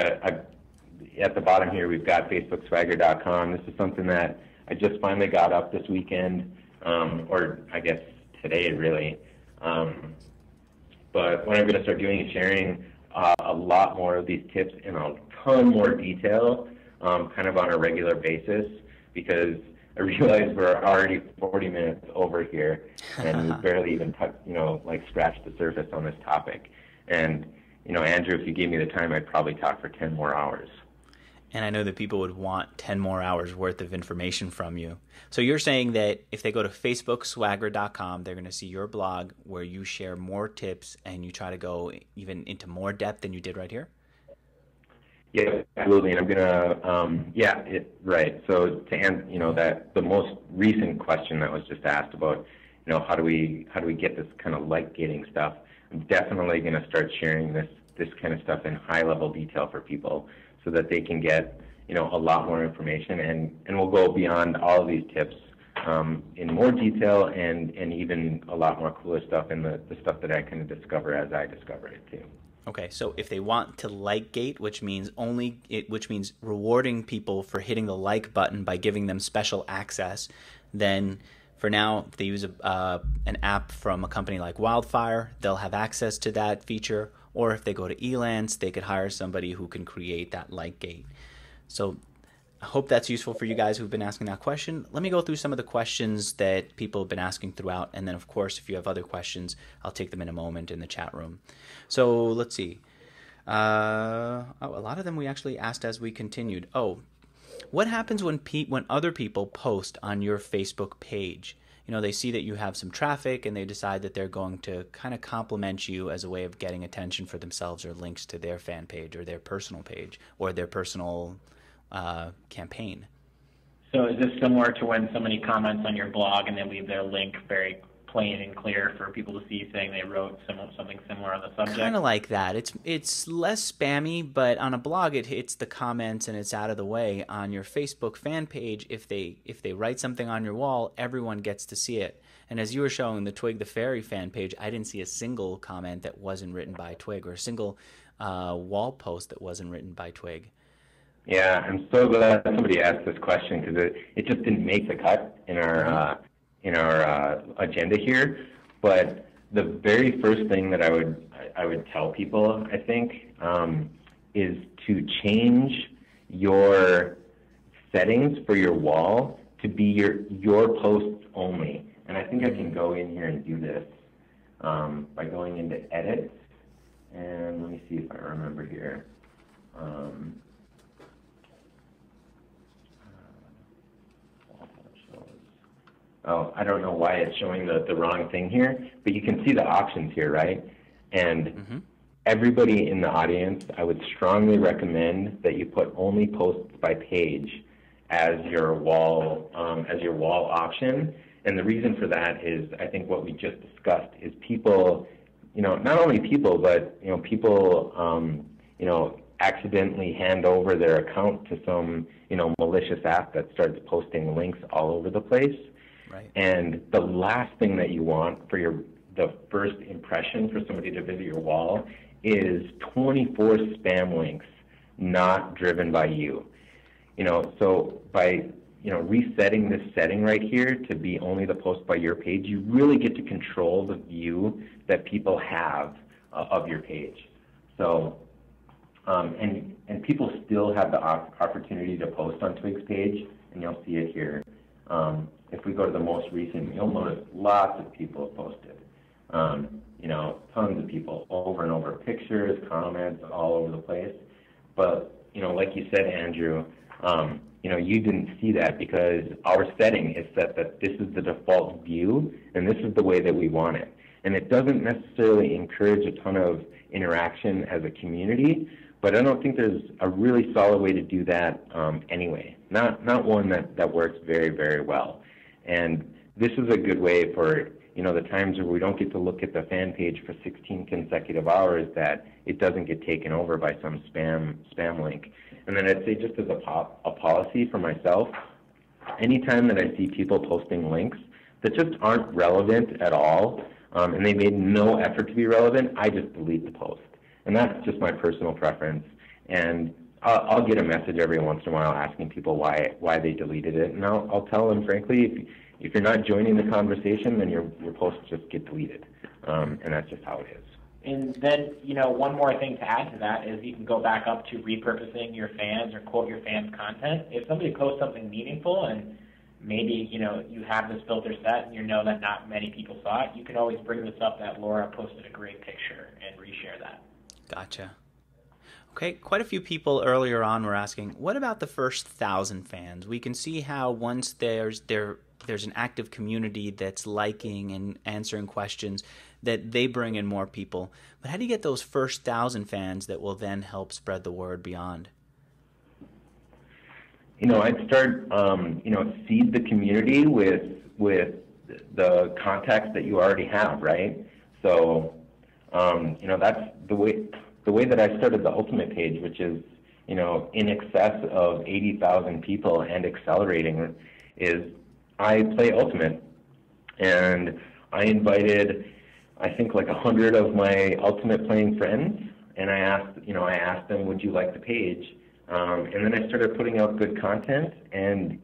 at the bottom here, we've got FacebookSwagger.com. This is something that I just finally got up this weekend, or I guess today, really. But what I'm going to start doing is sharing a lot more of these tips in a ton more detail, kind of on a regular basis, because I realize we're already 40 minutes over here, and we've barely even scratched the surface on this topic. And, Andrew, if you gave me the time, I'd probably talk for 10 more hours. And I know that people would want 10 more hours worth of information from you. So you're saying that if they go to FacebookSwagger.com, they're going to see your blog where you share more tips and you try to go even into more depth than you did right here? Yeah, absolutely. And I'm going to, right. So to answer, that the most recent question that was just asked about, how do we get this kind of like gating stuff? I'm definitely going to start sharing this kind of stuff in high level detail for people, so that they can get, a lot more information, and we'll go beyond all of these tips in more detail and even a lot more cooler stuff in the stuff that I kind of discover as I discover it too. Okay, so if they want to like gate, which means rewarding people for hitting the like button by giving them special access, then for now, if they use an app from a company like Wildfire, they'll have access to that feature. Or if they go to Elance, they could hire somebody who can create that like gate. So I hope that's useful for you guys who've been asking that question. Let me go through some of the questions that people have been asking throughout, and then, of course, if you have other questions, I'll take them in a moment in the chat room. So let's see. A lot of them we actually asked as we continued. What happens when other people post on your Facebook page? You know, they see that you have some traffic and they decide that they're going to kind of compliment you as a way of getting attention for themselves or links to their fan page or their personal page or their personal campaign. So is this similar to when somebody comments on your blog and they leave their link very plain and clear for people to see, saying they wrote something similar on the subject? Kind of like that. It's less spammy, but on a blog it hits the comments and it's out of the way. On your Facebook fan page, if they write something on your wall, everyone gets to see it. And as you were showing the Twig the Fairy fan page, I didn't see a single comment that wasn't written by Twig or a single wall post that wasn't written by Twig. Yeah, I'm so glad somebody asked this question because it just didn't make the cut in our agenda here. But the very first thing that I would tell people, I think, is to change your settings for your wall to be your posts only. And I think I can go in here and do this by going into Edit. And let me see if I remember here. Oh, I don't know why it's showing the wrong thing here, but you can see the options here, right? And everybody in the audience, I would strongly recommend that you put only posts by page as your wall option. And the reason for that is, I think what we just discussed is people, not only people, but people, accidentally hand over their account to some, malicious app that starts posting links all over the place. Right. And the last thing that you want for the first impression for somebody to visit your wall is 24 spam links not driven by you. So by resetting this setting right here to be only the post by your page, you really get to control the view that people have of your page. So and people still have the opportunity to post on Twig's page, and you'll see it here. If we go to the most recent, you'll notice lots of people have posted. Tons of people, over and over, pictures, comments, all over the place. But, like you said, Andrew, you didn't see that because our setting is set that this is the default view, and this is the way that we want it. And it doesn't necessarily encourage a ton of interaction as a community, but I don't think there's a really solid way to do that anyway. Not one that works very, very well. And this is a good way for, the times where we don't get to look at the fan page for 16 consecutive hours, that it doesn't get taken over by some spam link. And then I'd say, just as a policy for myself, anytime that I see people posting links that just aren't relevant at all, and they made no effort to be relevant, I just delete the post. And that's just my personal preference. And I'll get a message every once in a while asking people why they deleted it, and I'll tell them, frankly, if you're not joining the conversation, then your posts just get deleted, and that's just how it is. And then, one more thing to add to that is you can go back up to repurposing your fans or quote your fans' content. If somebody posts something meaningful and maybe, you have this filter set and you know that not many people saw it, you can always bring this up that Laura posted a great picture and reshare that. Gotcha. Okay, quite a few people earlier on were asking, what about the first 1,000 fans? We can see how once there's an active community that's liking and answering questions, that they bring in more people. But how do you get those first 1,000 fans that will then help spread the word beyond? I'd start, seed the community with the contacts that you already have, right? So, that's the way that I started the Ultimate page, which is, in excess of 80,000 people and accelerating, is I play Ultimate. And I invited, I think, like 100 of my Ultimate playing friends, and I asked them, would you like the page? And then I started putting out good content, and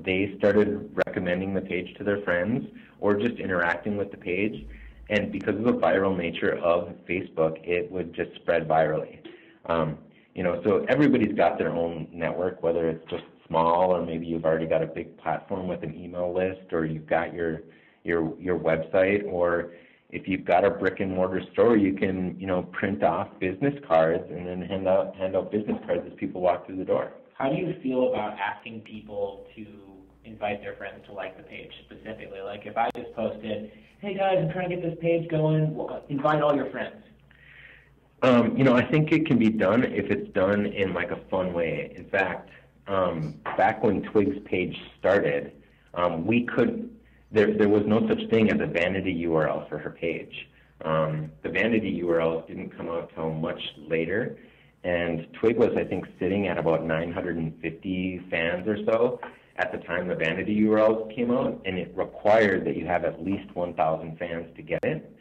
they started recommending the page to their friends or just interacting with the page. And because of the viral nature of Facebook, it would just spread virally. So everybody's got their own network, whether it's just small, or maybe you've already got a big platform with an email list, or you've got your website, or if you've got a brick and mortar store, you can print off business cards and then hand out business cards as people walk through the door. How do you feel about asking people to invite their friends to like the page specifically? Like if I just posted, hey guys, I'm trying to get this page going, well, invite all your friends. I think it can be done if it's done in like a fun way. In fact, back when Twig's page started, there was no such thing as a vanity URL for her page. The vanity URLs didn't come out till much later, and Twig was, I think, sitting at about 950 fans or so at the time the vanity URLs came out, and it required that you have at least 1,000 fans to get it.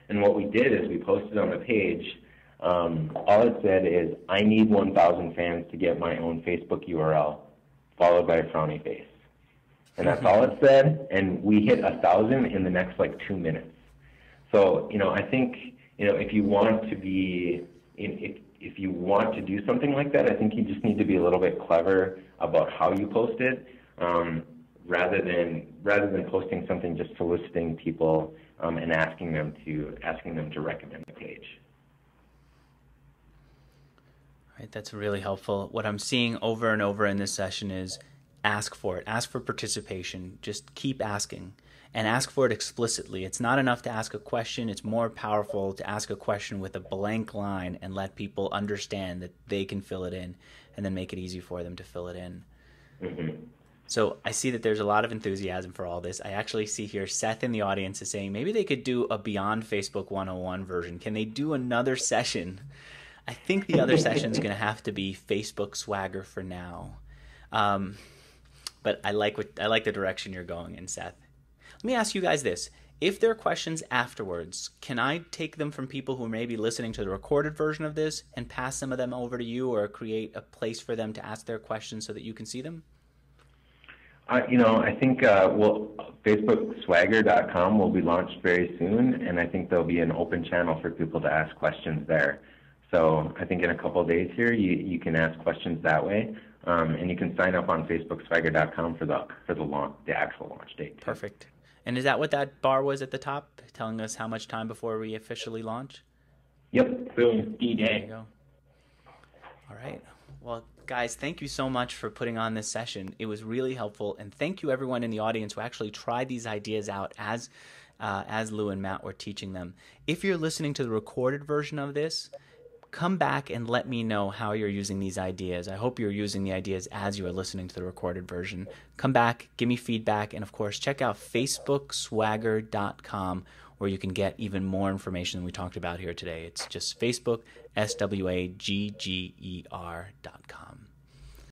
And what we did is we posted on the page, all it said is, I need 1,000 fans to get my own Facebook URL, followed by a frowny face. And that's all it said, and we hit 1,000 in the next 2 minutes. So, I think, if you want to be, if you want to do something like that, I think you just need to be a little bit clever about how you post it, rather than posting something just soliciting people and asking them to recommend the page. All right, that's really helpful. What I'm seeing over and over in this session is ask for it. Ask for participation. Just keep asking, and ask for it explicitly. It's not enough to ask a question. It's more powerful to ask a question with a blank line and let people understand that they can fill it in, and then make it easy for them to fill it in. Mm-hmm. So I see that there's a lot of enthusiasm for all this. I actually see here Seth in the audience is saying maybe they could do a Beyond Facebook 101 version. Can they do another session? I think the other session is going to have to be Facebook Swagger for now. But I like the direction you're going in, Seth. Let me ask you guys this. If there are questions afterwards, can I take them from people who may be listening to the recorded version of this and pass some of them over to you, or create a place for them to ask their questions so that you can see them? I think FacebookSwagger.com will be launched very soon, and I think there'll be an open channel for people to ask questions there. So I think in a couple of days here, you can ask questions that way, and you can sign up on FacebookSwagger.com for the actual launch date. Perfect. And is that what that bar was at the top, telling us how much time before we officially launch? Yep. Boom. D-Day. There you go. All right. Well, guys, thank you so much for putting on this session. It was really helpful, and thank you everyone in the audience who actually tried these ideas out as Lou and Matt were teaching them. If you're listening to the recorded version of this, come back and let me know how you're using these ideas. I hope you're using the ideas as you are listening to the recorded version. Come back, give me feedback, and of course, check out FacebookSwagger.com, where you can get even more information than we talked about here today. It's just Facebook, SWAGGER.com.